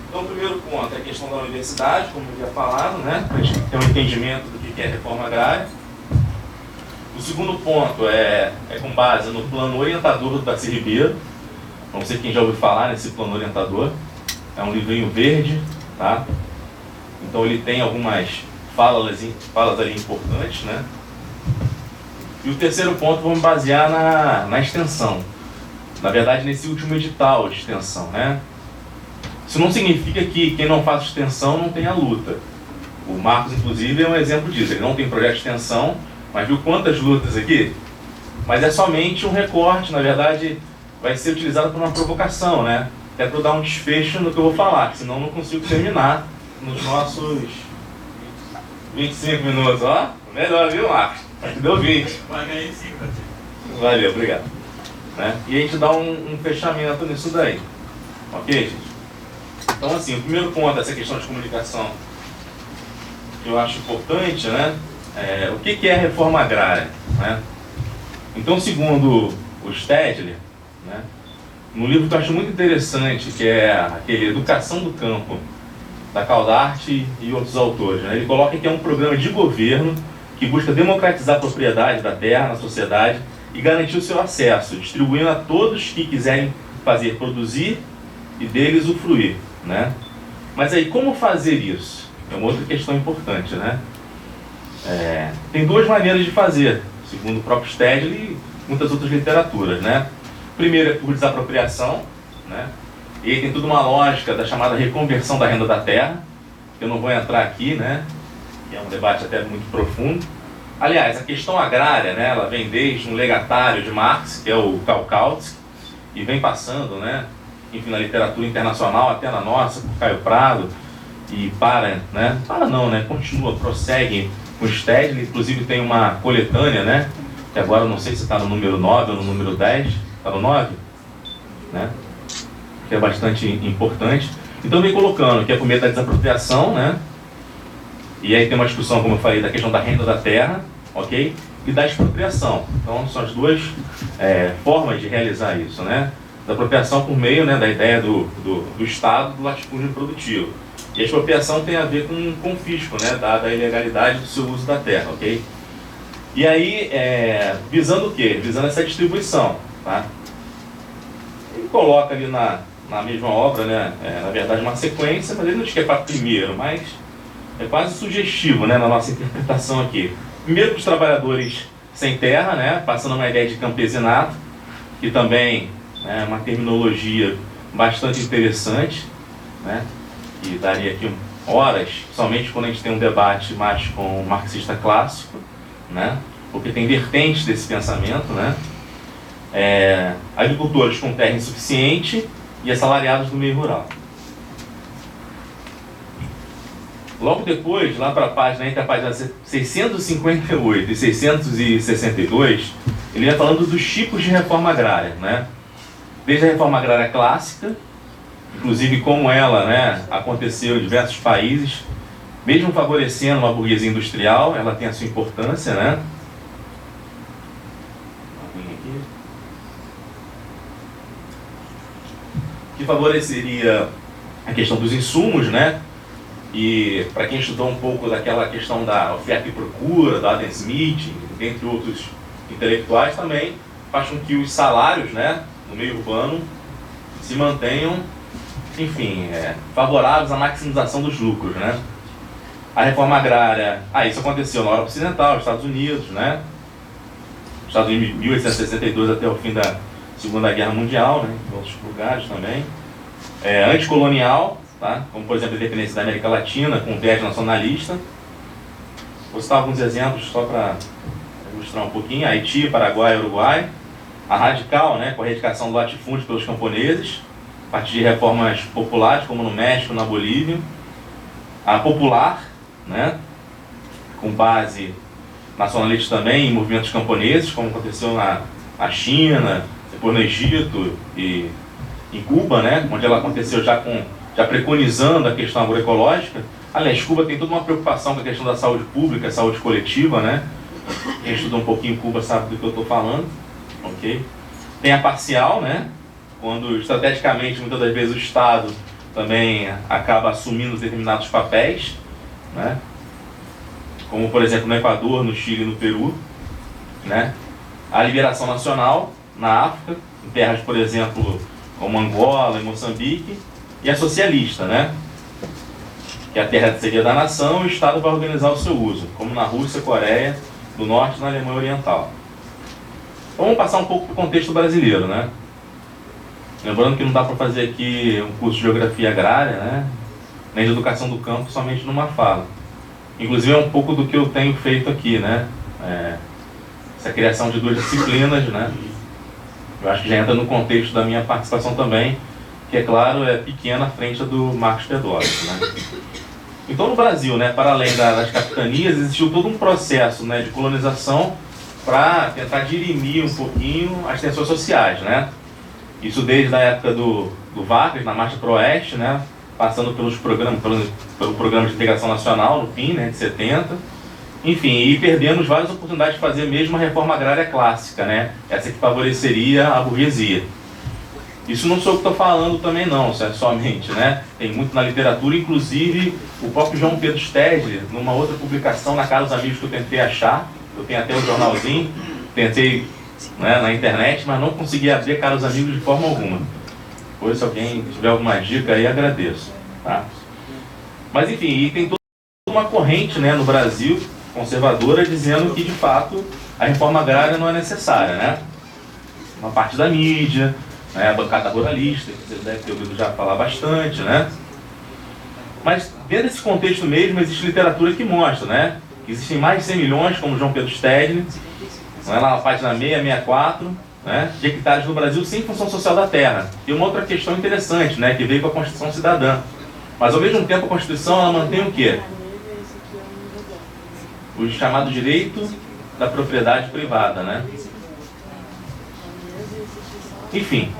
Então o primeiro ponto é a questão da universidade, como eu havia falado, né? Para a gente ter um entendimento do que é reforma agrária. O segundo ponto é com base no plano orientador do Darcy Ribeiro. Não sei quem já ouviu falar nesse plano orientador. É um livrinho verde, tá? Então ele tem algumas falas ali importantes, né? E o terceiro ponto, vamos basear na extensão. Na verdade, nesse último edital de extensão, né? Isso não significa que quem não faz extensão não tenha luta. O Marcos, inclusive, é um exemplo disso. Ele não tem projeto de extensão, mas viu quantas lutas aqui? Mas é somente um recorte, na verdade, vai ser utilizado por uma provocação, né? É para eu dar um desfecho no que eu vou falar, senão eu não consigo terminar nos nossos 25 minutos. Ó, melhor, viu, Marcos? Aqui deu 20. Vai ganhar em 5. Valeu, obrigado. Né? E a gente dá um fechamento nisso daí. Ok, gente? Então, assim, o primeiro ponto dessa questão de comunicação que eu acho importante, né? O que é a reforma agrária, né? Então, segundo o Stedler, né, no livro que eu acho muito interessante, que é aquele Educação do Campo, da Caldart e outros autores, né, ele coloca que é um programa de governo que busca democratizar a propriedade da terra na sociedade e garantir o seu acesso, distribuindo a todos que quiserem produzir e dele usufruir, né? Mas aí, como fazer isso? É uma outra questão importante, né? Tem duas maneiras de fazer, segundo o próprio Stedley e muitas outras literaturas, né? Primeiro é por desapropriação, né? E aí tem toda uma lógica da chamada reconversão da renda da terra, que eu não vou entrar aqui, né? Que é um debate até muito profundo. Aliás, a questão agrária, né? Ela vem desde um legatário de Marx, que é o Karl Kautsky, e vem passando, né? Enfim, na literatura internacional, até na nossa, por Caio Prado, e né? Não, né? Continua, prossegue com o Stedley, inclusive tem uma coletânea, né? Que agora eu não sei se está no número 9 ou no número 10, está no 9, né? Que é bastante importante. Então vem colocando que é por meio da desapropriação, né? E aí tem uma discussão, como eu falei, da questão da renda da terra, ok? E da expropriação. Então são as duas formas de realizar isso, né? Da apropriação por meio, né, da ideia do Estado do latifúndio produtivo. E a expropriação tem a ver com o confisco, né, dada a ilegalidade do seu uso da terra, ok? E aí, visando o quê? Visando essa distribuição, tá? Ele coloca ali na mesma obra, né, na verdade uma sequência, mas ele não diz que é para primeiro, mas é quase sugestivo, né, na nossa interpretação aqui. Primeiro para os trabalhadores sem terra, né, passando uma ideia de campesinato, que também é uma terminologia bastante interessante, né, que daria aqui horas, somente quando a gente tem um debate mais com o marxista clássico, né, porque tem vertentes desse pensamento, né, agricultores com terra insuficiente e assalariados do meio rural. Logo depois, lá para a página, entre a página 658 e 662, ele ia falando dos tipos de reforma agrária, né? Desde a reforma agrária clássica, inclusive como ela, né, aconteceu em diversos países, mesmo favorecendo uma burguesia industrial, ela tem a sua importância, né? Que favoreceria a questão dos insumos, né? E para quem estudou um pouco daquela questão da oferta e procura, da Adam Smith, entre outros intelectuais, também faz com que os salários, né, no meio urbano se mantenham, enfim, favoráveis à maximização dos lucros, né? A reforma agrária, isso aconteceu na Europa Ocidental, Estados Unidos, né? Estados Unidos, 1862 até o fim da Segunda Guerra Mundial, né? Em outros lugares também. Anticolonial, tá? Como por exemplo a independência da América Latina, com viés nacionalista. Vou citar alguns exemplos só para ilustrar um pouquinho. Haiti, Paraguai, Uruguai. A radical, né, com a erradicação do latifúndio pelos camponeses, a partir de reformas populares, como no México, na Bolívia. A popular, né, com base nacionalista também em movimentos camponeses, como aconteceu na China, depois no Egito e em Cuba, né, onde ela aconteceu já preconizando a questão agroecológica. Aliás, Cuba tem toda uma preocupação com a questão da saúde pública, saúde coletiva, né? Quem estudou um pouquinho Cuba sabe do que eu estou falando, ok? Tem a parcial, né? Quando estrategicamente, muitas das vezes, o Estado também acaba assumindo determinados papéis, né? Como, por exemplo, no Equador, no Chile e no Peru, né? A liberação nacional na África, em terras, por exemplo, como Angola e Moçambique, e a socialista, né? Que a terra seria da nação e o Estado vai organizar o seu uso, como na Rússia, Coreia do Norte e na Alemanha Oriental. Então, vamos passar um pouco para o contexto brasileiro, né? Lembrando que não dá para fazer aqui um curso de geografia agrária, né? Nem de educação do campo somente numa fala. Inclusive é um pouco do que eu tenho feito aqui, né? Essa criação de duas disciplinas, né? Eu acho que já entra no contexto da minha participação também, que, é claro, é pequena à frente do Marcos Pedrosa, né? Então, no Brasil, né, para além das capitanias, existiu todo um processo, né, de colonização para tentar dirimir um pouquinho as tensões sociais, né? Isso desde a época do Vargas, na Marcha para o Oeste, né, passando pelos programas, pelo Programa de Integração Nacional, no fim, né, de 70. Enfim, e perdemos várias oportunidades de fazer mesmo a reforma agrária clássica, né? Essa que favoreceria a burguesia. Isso não sou eu que estou falando também não, somente, né? Tem muito na literatura, inclusive o próprio João Pedro Stedley, numa outra publicação na Casa dos Amigos que eu tentei achar, eu tenho até um jornalzinho, tentei né, na internet, mas não consegui abrir, caros amigos, de forma alguma. Pois, se alguém tiver alguma dica aí, agradeço. Tá? Mas enfim, e tem toda uma corrente, né, no Brasil, conservadora, dizendo que de fato a reforma agrária não é necessária, né? Uma parte da mídia, né, a bancada ruralista, que você deve ter ouvido já falar bastante, né? Mas dentro desse contexto mesmo existe literatura que mostra, né, que existem mais de 100 milhões, como João Pedro Stedley, lá na página 664, né, de hectares no Brasil sem função social da terra. E uma outra questão interessante, né, que veio com a Constituição Cidadã. Mas ao mesmo tempo a Constituição ela mantém o quê? O chamado direito da propriedade privada, né? Enfim,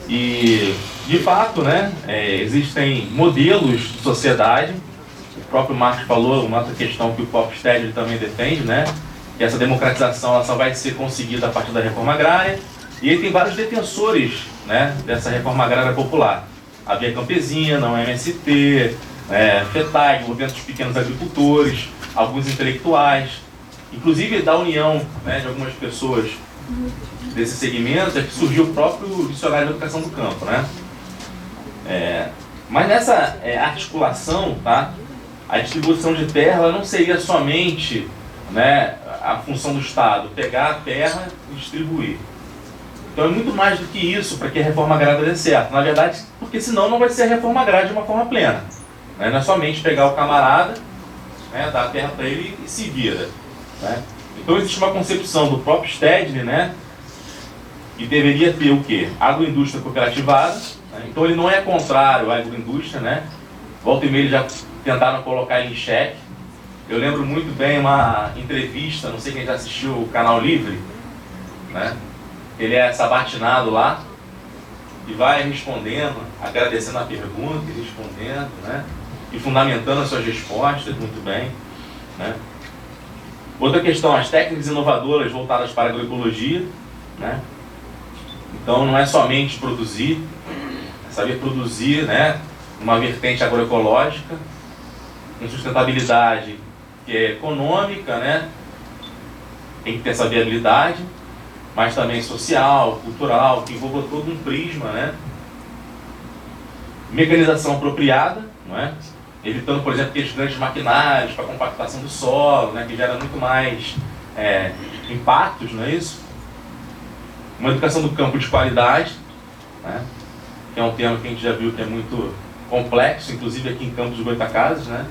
e de fato, né, existem modelos de sociedade. O próprio Marx falou, uma outra questão que o próprio Stedley também defende, né, que essa democratização ela só vai ser conseguida a partir da reforma agrária. E ele tem vários defensores, né, dessa reforma agrária popular. A Via Campesina, o MST, FETAG, o Movimento dos Pequenos Agricultores, alguns intelectuais, inclusive da união, né, de algumas pessoas desse segmento, é que surgiu o próprio Dicionário de Educação do Campo, né? Mas nessa articulação, tá, a distribuição de terra ela não seria somente, né, a função do Estado, pegar a terra e distribuir. Então é muito mais do que isso para que a reforma agrária dê certo. Na verdade, porque senão não vai ser a reforma agrária de uma forma plena. Né? Não é somente pegar o camarada, né, dar a terra para ele e se vira. Né? Então existe uma concepção do próprio Stedley, né, que deveria ter o quê? Agroindústria cooperativada. Né? Então ele não é contrário à agroindústria, né? Volta e meia já tentaram colocar ele em xeque. Eu lembro muito bem uma entrevista, não sei quem já assistiu o Canal Livre, né? Ele é sabatinado lá e vai respondendo, agradecendo a pergunta e respondendo, né? E fundamentando as suas respostas muito bem, né? Outra questão, as técnicas inovadoras voltadas para a agroecologia, né? Então não é somente produzir, é saber produzir, né, uma vertente agroecológica, com sustentabilidade que é econômica, né? Tem que ter essa viabilidade, mas também social, cultural, que envolva todo um prisma, né? Mecanização apropriada, não é? Evitando, por exemplo, aqueles grandes maquinários para compactação do solo, né? Que gera muito mais impactos, não é isso? Uma educação do campo de qualidade, né? Que é um tema que a gente já viu que é muito complexo, inclusive aqui em Campos dos Goytacazes, né?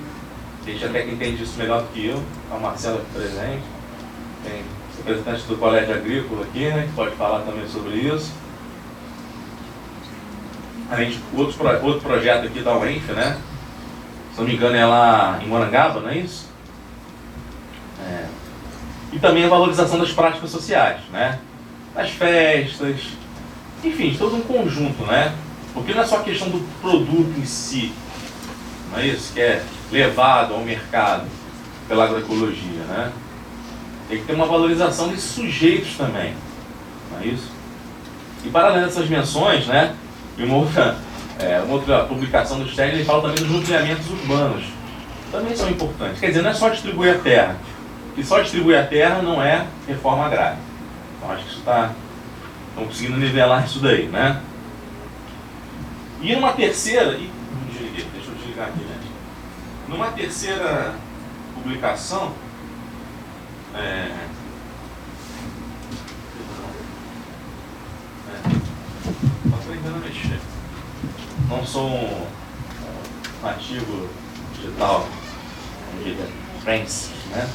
A gente até que entende isso melhor do que eu, tá o Marcelo aqui presente, tem representante do Colégio Agrícola aqui, né, que pode falar também sobre isso. Além de outro projeto aqui da UENF, né? Se não me engano é lá em Morangaba, não é isso? E também a valorização das práticas sociais, né? Das festas, enfim, todo um conjunto, né? Porque não é só a questão do produto em si, não é isso? Que é levado ao mercado pela agroecologia, né? Tem que ter uma valorização desses sujeitos também, não é isso? E paralelo a essas menções, né, e uma outra publicação do Stedley, ele fala também dos nucleamentos urbanos. Também são importantes. Quer dizer, não é só distribuir a terra. E só distribuir a terra não é reforma agrária. Então acho que isso estamos conseguindo nivelar isso daí, né? E numa terceira... deixa eu desligar aqui, né? Numa terceira publicação, estou aprendendo a mexer. Não sou um nativo digital, né?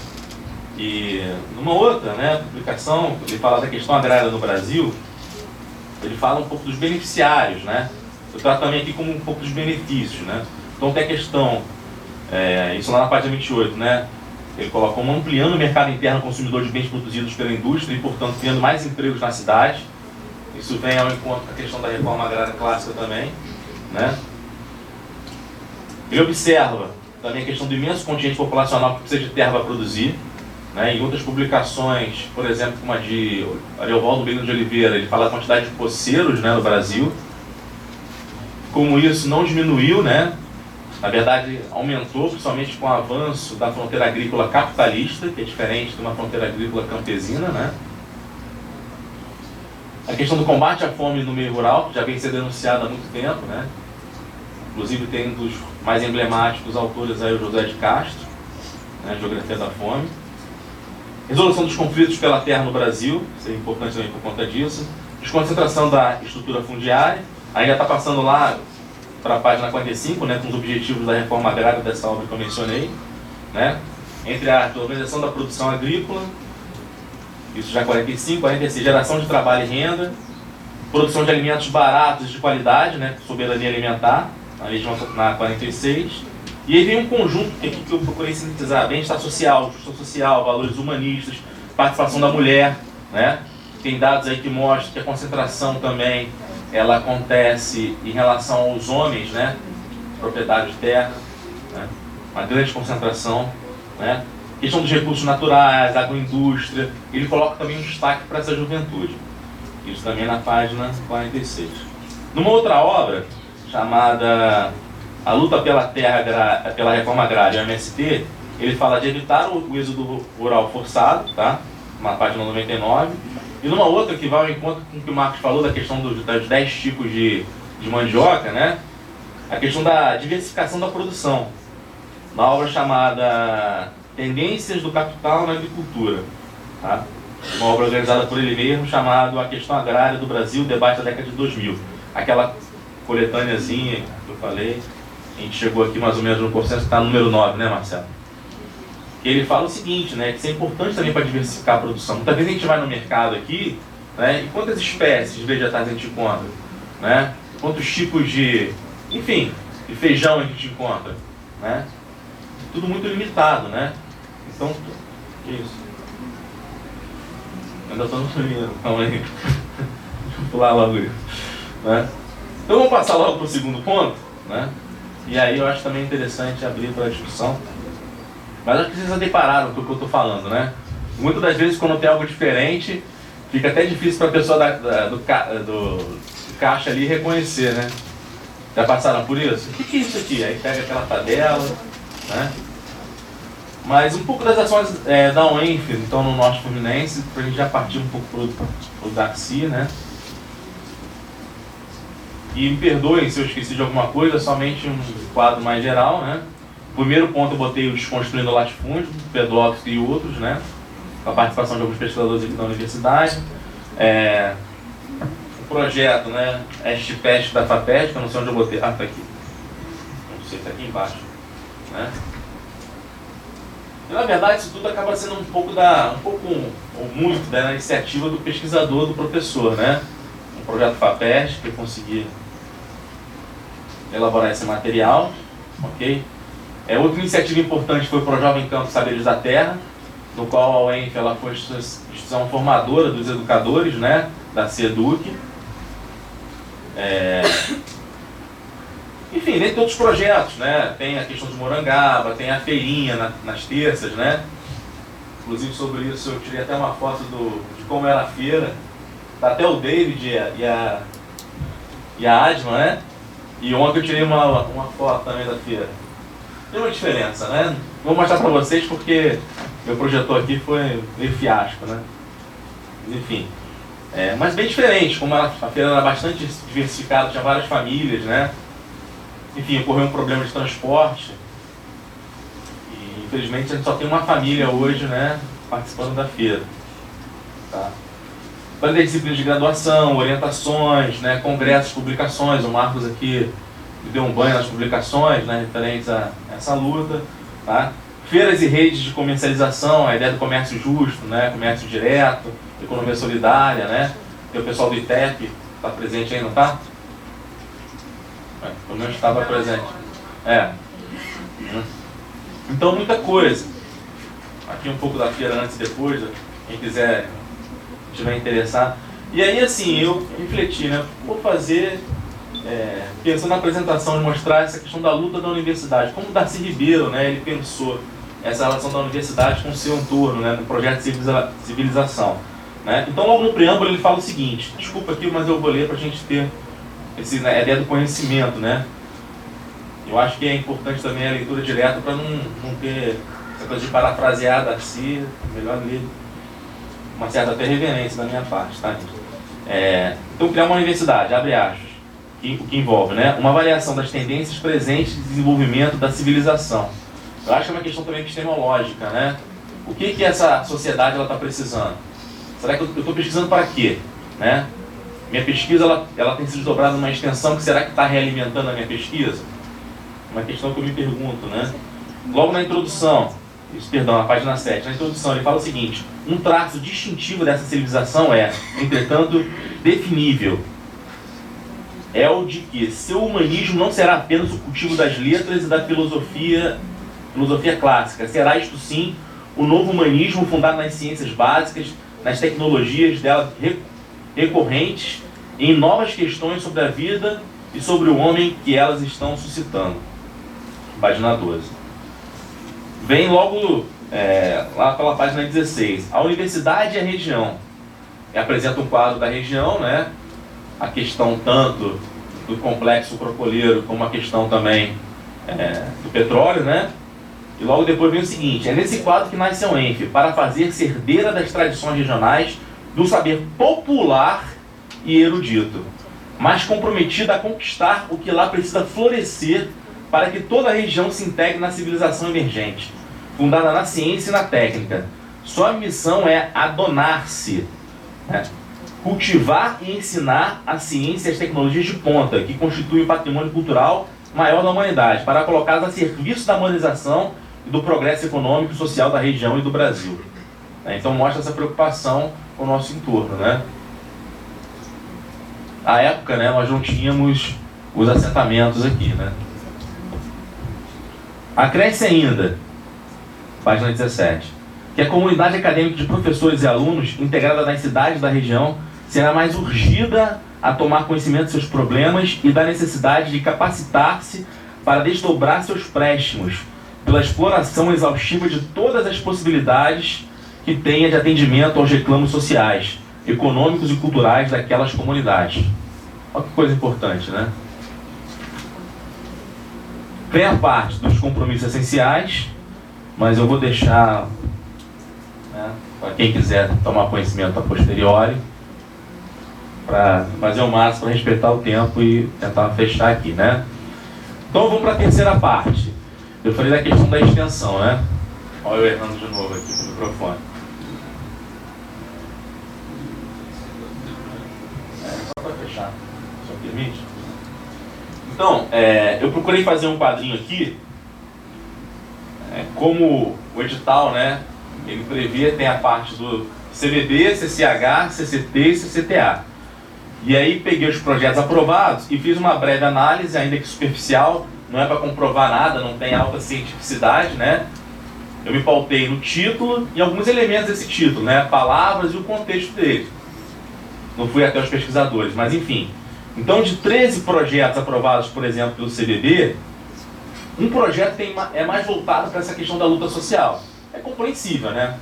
E numa outra, né, publicação, ele fala da questão agrária no Brasil, ele fala um pouco dos beneficiários, né? Eu trato também aqui como um pouco dos benefícios, né? Então tem a questão, isso lá na página 28, né? Ele coloca como ampliando o mercado interno consumidor de bens produzidos pela indústria e, portanto, criando mais empregos na cidade. Isso vem ao encontro da questão da reforma agrária clássica também, né? Ele observa também a questão do imenso contingente populacional que precisa de terra para produzir, né? Em outras publicações, por exemplo, como a de Ariovaldo Bento de Oliveira, ele fala da quantidade de poceiros, né, no Brasil. Como isso não diminuiu, né? Na verdade, aumentou, principalmente com o avanço da fronteira agrícola capitalista, que é diferente de uma fronteira agrícola campesina, né? A questão do combate à fome no meio rural, que já vem sendo denunciada há muito tempo, né? Inclusive tem um dos mais emblemáticos autores aí, o José de Castro, né? Geografia da Fome. Resolução dos conflitos pela terra no Brasil, isso é importante também por conta disso. Desconcentração da estrutura fundiária, ainda está passando lá para a página 45, né, com os objetivos da reforma agrária dessa obra que eu mencionei, né? Entre a organização da produção agrícola, isso já 45, 46, geração de trabalho e renda, produção de alimentos baratos e de qualidade, né, soberania alimentar, na 46, e aí vem um conjunto que aqui que eu procurei sintetizar: bem-estar social, justiça social, valores humanistas, participação da mulher, né? Tem dados aí que mostram que a concentração também ela acontece em relação aos homens, né? Proprietários de terra, né? Uma grande concentração, né? Questão dos recursos naturais, agroindústria, ele coloca também um destaque para essa juventude. Isso também na página 46. Numa outra obra, chamada A Luta pela Terra, pela Reforma Agrária, MST, ele fala de evitar o êxodo rural forçado, tá? Na página 99. E numa outra que vai ao encontro com o que o Marcos falou, da questão dos 10 tipos de mandioca, né? A questão da diversificação da produção. Na obra chamada Tendências do Capital na Agricultura, tá? Uma obra organizada por ele mesmo, chamada A Questão Agrária do Brasil, Debate da Década de 2000. Aquela coletâneazinha que eu falei, a gente chegou aqui mais ou menos no processo, está no número 9, né, Marcelo? Ele fala o seguinte, né, que isso é importante também para diversificar a produção. Muitas vezes a gente vai no mercado aqui, né, e quantas espécies de vegetais a gente encontra, né? Quantos tipos de, enfim, de feijão a gente encontra, né? Tudo muito limitado, né? Então, que isso? Ainda estou no primeiro, calma aí. Deixa eu pular logo isso, né? Então vamos passar logo para o segundo ponto, né? E aí eu acho também interessante abrir para a discussão. Mas acho que vocês já depararam com o que eu estou falando, né? Muitas das vezes, quando tem algo diferente, fica até difícil para a pessoa do caixa ali reconhecer, né? Já passaram por isso? O que é isso aqui? Aí pega aquela tabela, né? Mas um pouco das ações da UENF, então, no Norte Fluminense, para a gente já partir um pouco para o Darcy, né? E me perdoem se eu esqueci de alguma coisa, somente um quadro mais geral, né? O primeiro ponto eu botei o Desconstruindo o Latifúndio, Pedófilo e outros, né? Com a participação de alguns pesquisadores aqui da universidade. O projeto, né? Est-Pest da FAPESP, que eu não sei onde eu botei. Ah, tá aqui. Não sei, tá aqui embaixo, né? E, na verdade, isso tudo acaba sendo um pouco ou muito da iniciativa do pesquisador, do professor, né? Um projeto FAPESP, que eu consegui elaborar esse material, ok? Outra iniciativa importante foi o ProJovem Campo Saberes da Terra, no qual a UENF ela foi instituição formadora dos educadores, né, da CEDUC. Enfim, dentre outros projetos, né, tem a questão de Morangaba, tem a feirinha nas terças, né. Inclusive sobre isso eu tirei até uma foto de como era a feira. Tá até o David e a Adma, né. E ontem eu tirei uma foto também da feira. Tem uma diferença, né? Vou mostrar para vocês porque meu projetor aqui foi meio fiasco, né? Enfim, mas bem diferente, como a feira era bastante diversificada, tinha várias famílias, né? Enfim, ocorreu um problema de transporte e infelizmente a gente só tem uma família hoje, né, participando da feira, tá? Para disciplinas de graduação, orientações, né, congressos, publicações, o Marcos aqui me deu um banho nas publicações, né, referentes a essa luta, tá? Feiras e redes de comercialização, a ideia do comércio justo, né, comércio direto, economia solidária, né? Tem o pessoal do ITEP, está presente aí, não está? Pelo menos estava presente. Então, muita coisa. Aqui um pouco da feira antes e depois, quem quiser, tiver interessado. E aí, assim, eu refleti, né? Vou fazer... pensando na apresentação, de mostrar essa questão da luta da universidade, como o Darcy Ribeiro, né, ele pensou essa relação da universidade com o seu entorno, né, no projeto de civilização, né. Então, logo no preâmbulo, ele fala o seguinte, desculpa aqui, mas eu vou ler para a gente ter a ideia do conhecimento, né. Eu acho que é importante também a leitura direta para não ter essa coisa de parafrasear Darcy, melhor ler uma certa até reverência da minha parte, tá, gente? Então, criar uma universidade, abre aspas, o que envolve, né, uma avaliação das tendências presentes de desenvolvimento da civilização. Eu acho que é uma questão também epistemológica, né? O que essa sociedade está precisando? Será que eu estou pesquisando para quê? Né? Minha pesquisa ela tem se desdobrado numa extensão que será que está realimentando a minha pesquisa? Uma questão que eu me pergunto, né? Logo na introdução, na página 7, na introdução ele fala o seguinte: um traço distintivo dessa civilização é, entretanto, definível. É o de que seu humanismo não será apenas o cultivo das letras e da filosofia clássica. Será, isto sim, o novo humanismo fundado nas ciências básicas, nas tecnologias dela recorrentes e em novas questões sobre a vida e sobre o homem que elas estão suscitando. Página 12. Vem logo lá pela página 16. A universidade e a região. Apresenta um quadro da região, né? A questão tanto do complexo crocoleiro como a questão também do petróleo, né? E logo depois vem o seguinte: é nesse quadro que nasce a UENF, para fazer-se herdeira das tradições regionais, do saber popular e erudito, mas comprometida a conquistar o que lá precisa florescer para que toda a região se integre na civilização emergente, fundada na ciência e na técnica. Sua missão é adonar-se, né? Cultivar e ensinar a ciência e as tecnologias de ponta, que constituem o patrimônio cultural maior da humanidade, para colocá-las a serviço da modernização e do progresso econômico e social da região e do Brasil. Então mostra essa preocupação com o nosso entorno, né? À época, né, nós não tínhamos os assentamentos aqui, né? Acresce ainda, página 17, que a comunidade acadêmica de professores e alunos, integrada nas cidades da região, será mais urgida a tomar conhecimento de seus problemas e da necessidade de capacitar-se para desdobrar seus préstimos, pela exploração exaustiva de todas as possibilidades que tenha de atendimento aos reclamos sociais, econômicos e culturais daquelas comunidades. Olha que coisa importante, né? Vem a parte dos compromissos essenciais, mas eu vou deixar, né, para quem quiser tomar conhecimento a posteriori, para fazer o máximo para respeitar o tempo e tentar fechar aqui, né? Então vamos para a terceira parte. Eu falei da questão da extensão, né? Olha eu errando de novo aqui com o microfone. Só para fechar, só permite? Então, eu procurei fazer um quadrinho aqui, como o edital, né? Ele prevê, tem a parte do CVB, CCH, CCT e CCTA. E aí peguei os projetos aprovados e fiz uma breve análise, ainda que superficial, não é para comprovar nada, não tem alta cientificidade, né? Eu me pautei no título e alguns elementos desse título, né? Palavras e o contexto dele. Não fui até os pesquisadores, mas enfim. Então, de 13 projetos aprovados, por exemplo, pelo CVB, um projeto é mais voltado para essa questão da luta social. É compreensível, né?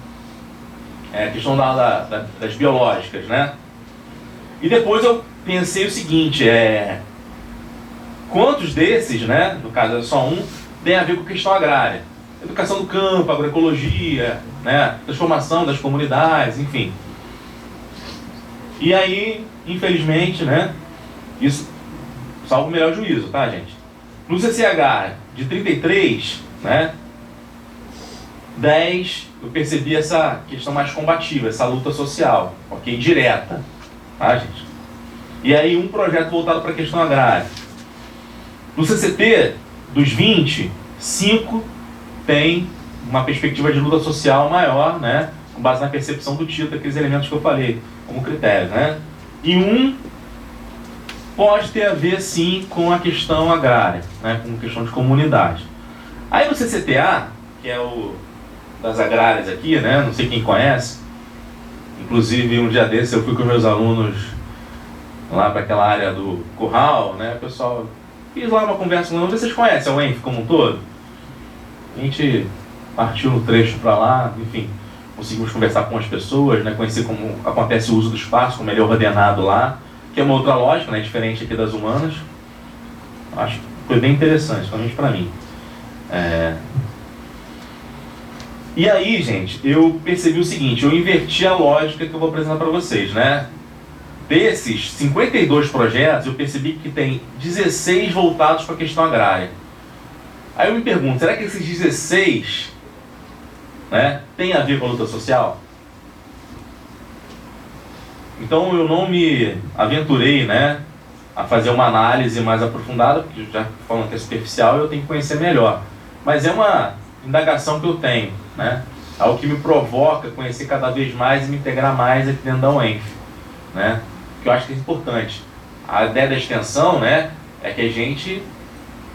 É a questão das biológicas, né? E depois eu pensei o seguinte, quantos desses, né, no caso é só um, tem a ver com a questão agrária? Educação do campo, agroecologia, né, transformação das comunidades, enfim. E aí, infelizmente, né, isso salvo o melhor juízo, tá, gente? No CCH, de 33, né, 10, eu percebi essa questão mais combativa, essa luta social, ok? Direta, tá, gente? E aí um projeto voltado para a questão agrária. No CCT, dos 20, 5 tem uma perspectiva de luta social maior, né, com base na percepção do título, aqueles elementos que eu falei, como critério, né? E um pode ter a ver, sim, com a questão agrária, né, com a questão de comunidade. Aí no CCTA, que é o das agrárias aqui, né, não sei quem conhece, inclusive um dia desses eu fui com meus alunos lá para aquela área do curral, né, o pessoal, fiz lá uma conversa com eles, vocês conhecem a UENF como um todo? A gente partiu no trecho para lá, enfim, conseguimos conversar com as pessoas, né, conhecer como acontece o uso do espaço, como ele é ordenado lá, que é uma outra lógica, né, diferente aqui das humanas. Acho que foi bem interessante, principalmente para mim. E aí, gente, eu percebi o seguinte, eu inverti a lógica que eu vou apresentar para vocês, né? desses 52 projetos, eu percebi que tem 16 voltados para a questão agrária. Aí eu me pergunto, será que esses 16, né, tem a ver com a luta social? Então eu não me aventurei, né, a fazer uma análise mais aprofundada, porque já falando que é superficial, eu tenho que conhecer melhor. Mas é uma indagação que eu tenho, né, algo que me provoca conhecer cada vez mais e me integrar mais aqui dentro da UENF, né, que eu acho que é importante. A ideia da extensão, né, é que a gente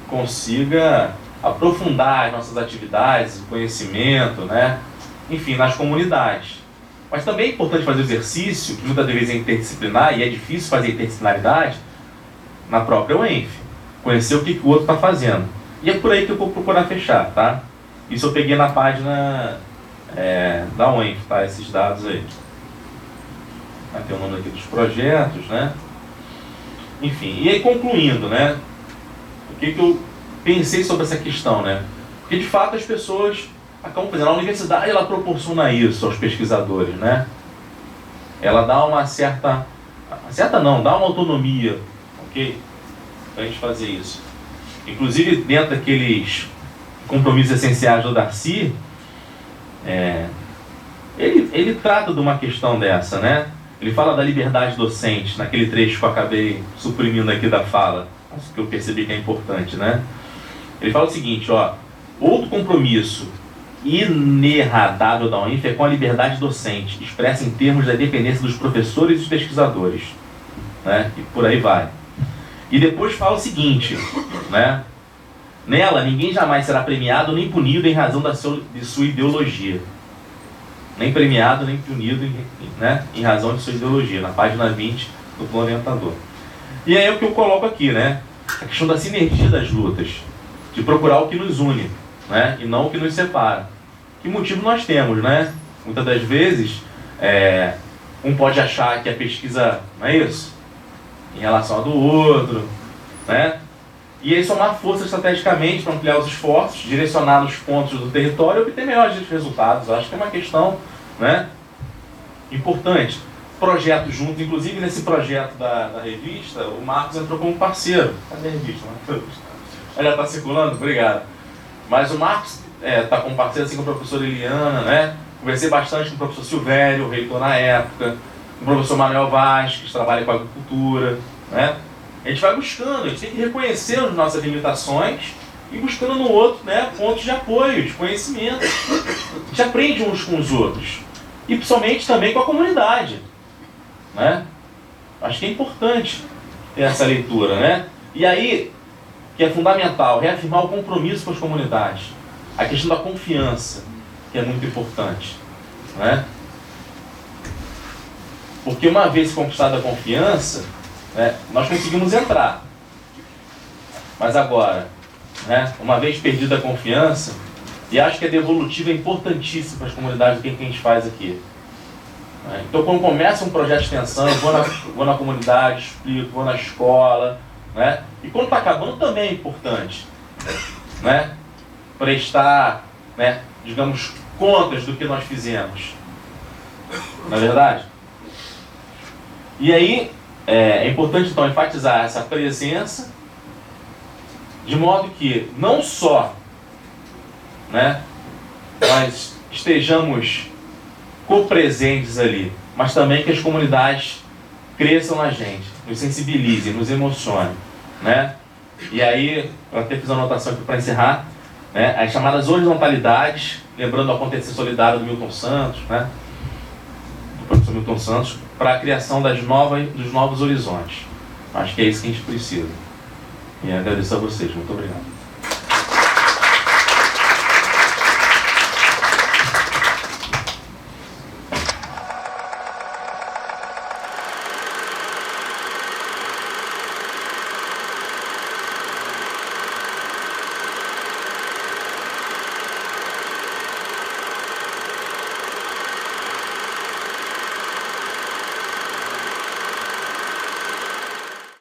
consiga aprofundar as nossas atividades, o conhecimento, né, enfim, nas comunidades. Mas também é importante fazer o exercício, que muitas vezes é interdisciplinar, e é difícil fazer interdisciplinaridade, na própria UENF. Conhecer o que o outro está fazendo. E é por aí que eu vou procurar fechar, tá? Isso eu peguei na página da UENF, tá? Esses dados aí. Vai ter o nome aqui dos projetos, né? Enfim, e aí concluindo, né? O que eu pensei sobre essa questão, né? Porque de fato as pessoas acabam fazendo. A universidade, ela proporciona isso aos pesquisadores, né? Ela dá uma certa não, dá uma autonomia, ok? Para a gente fazer isso. Inclusive dentro daqueles compromissos essenciais do Darcy, ele trata de uma questão dessa, né? Ele fala da liberdade docente, naquele trecho que eu acabei suprimindo aqui da fala, acho que eu percebi que é importante, né? Ele fala o seguinte, ó, outro compromisso inerradável da UENF é com a liberdade docente, expressa em termos da independência dos professores e dos pesquisadores, né? E por aí vai. E depois fala o seguinte, né? Nela, ninguém jamais será premiado nem punido em razão de sua ideologia. Nem premiado, nem punido, né, em razão de sua ideologia, na página 20 do plano orientador. E aí é o que eu coloco aqui, né? A questão da sinergia das lutas, de procurar o que nos une, né, e não o que nos separa. Que motivo nós temos, né? Muitas das vezes, um pode achar que a pesquisa não é isso, em relação ao do outro, né? E aí somar força estrategicamente para ampliar os esforços, direcionar os pontos do território e obter melhores resultados. Eu acho que é uma questão, né, importante. Projeto junto, inclusive nesse projeto da revista, o Marcos entrou como parceiro. Cadê a revista, Marcos? Ela já está circulando? Obrigado. Mas o Marcos está como parceiro, assim, com a professora Eliana, né? Conversei bastante com o professor Silvério, o reitor na época, com o professor Manuel Vasques, que trabalha com agricultura, né? A gente vai buscando, a gente tem que reconhecer as nossas limitações e buscando no outro, né, pontos de apoio, de conhecimento. A gente aprende uns com os outros. E principalmente também com a comunidade, né? Acho que é importante ter essa leitura, né? E aí, que é fundamental, reafirmar o compromisso com as comunidades. A questão da confiança, que é muito importante, né? Porque uma vez conquistada a confiança, nós conseguimos entrar. Mas agora, né, uma vez perdida a confiança, e acho que a devolutiva é importantíssima para as comunidades do que a gente faz aqui. Então, quando começa um projeto de extensão, eu vou na comunidade, explico, vou na escola, né? E quando está acabando também é importante, né, prestar, né, digamos, contas do que nós fizemos. Não é verdade? E aí, é importante então enfatizar essa presença, de modo que não só, né, nós estejamos co-presentes ali, mas também que as comunidades cresçam na gente, nos sensibilizem, nos emocionem, né? E aí, eu até fiz uma anotação aqui para encerrar, né, as chamadas horizontalidades, lembrando o acontecer solidário do Milton Santos, né, do professor Milton Santos, para a criação dos novos horizontes. Acho que é isso que a gente precisa. E agradeço a vocês. Muito obrigado.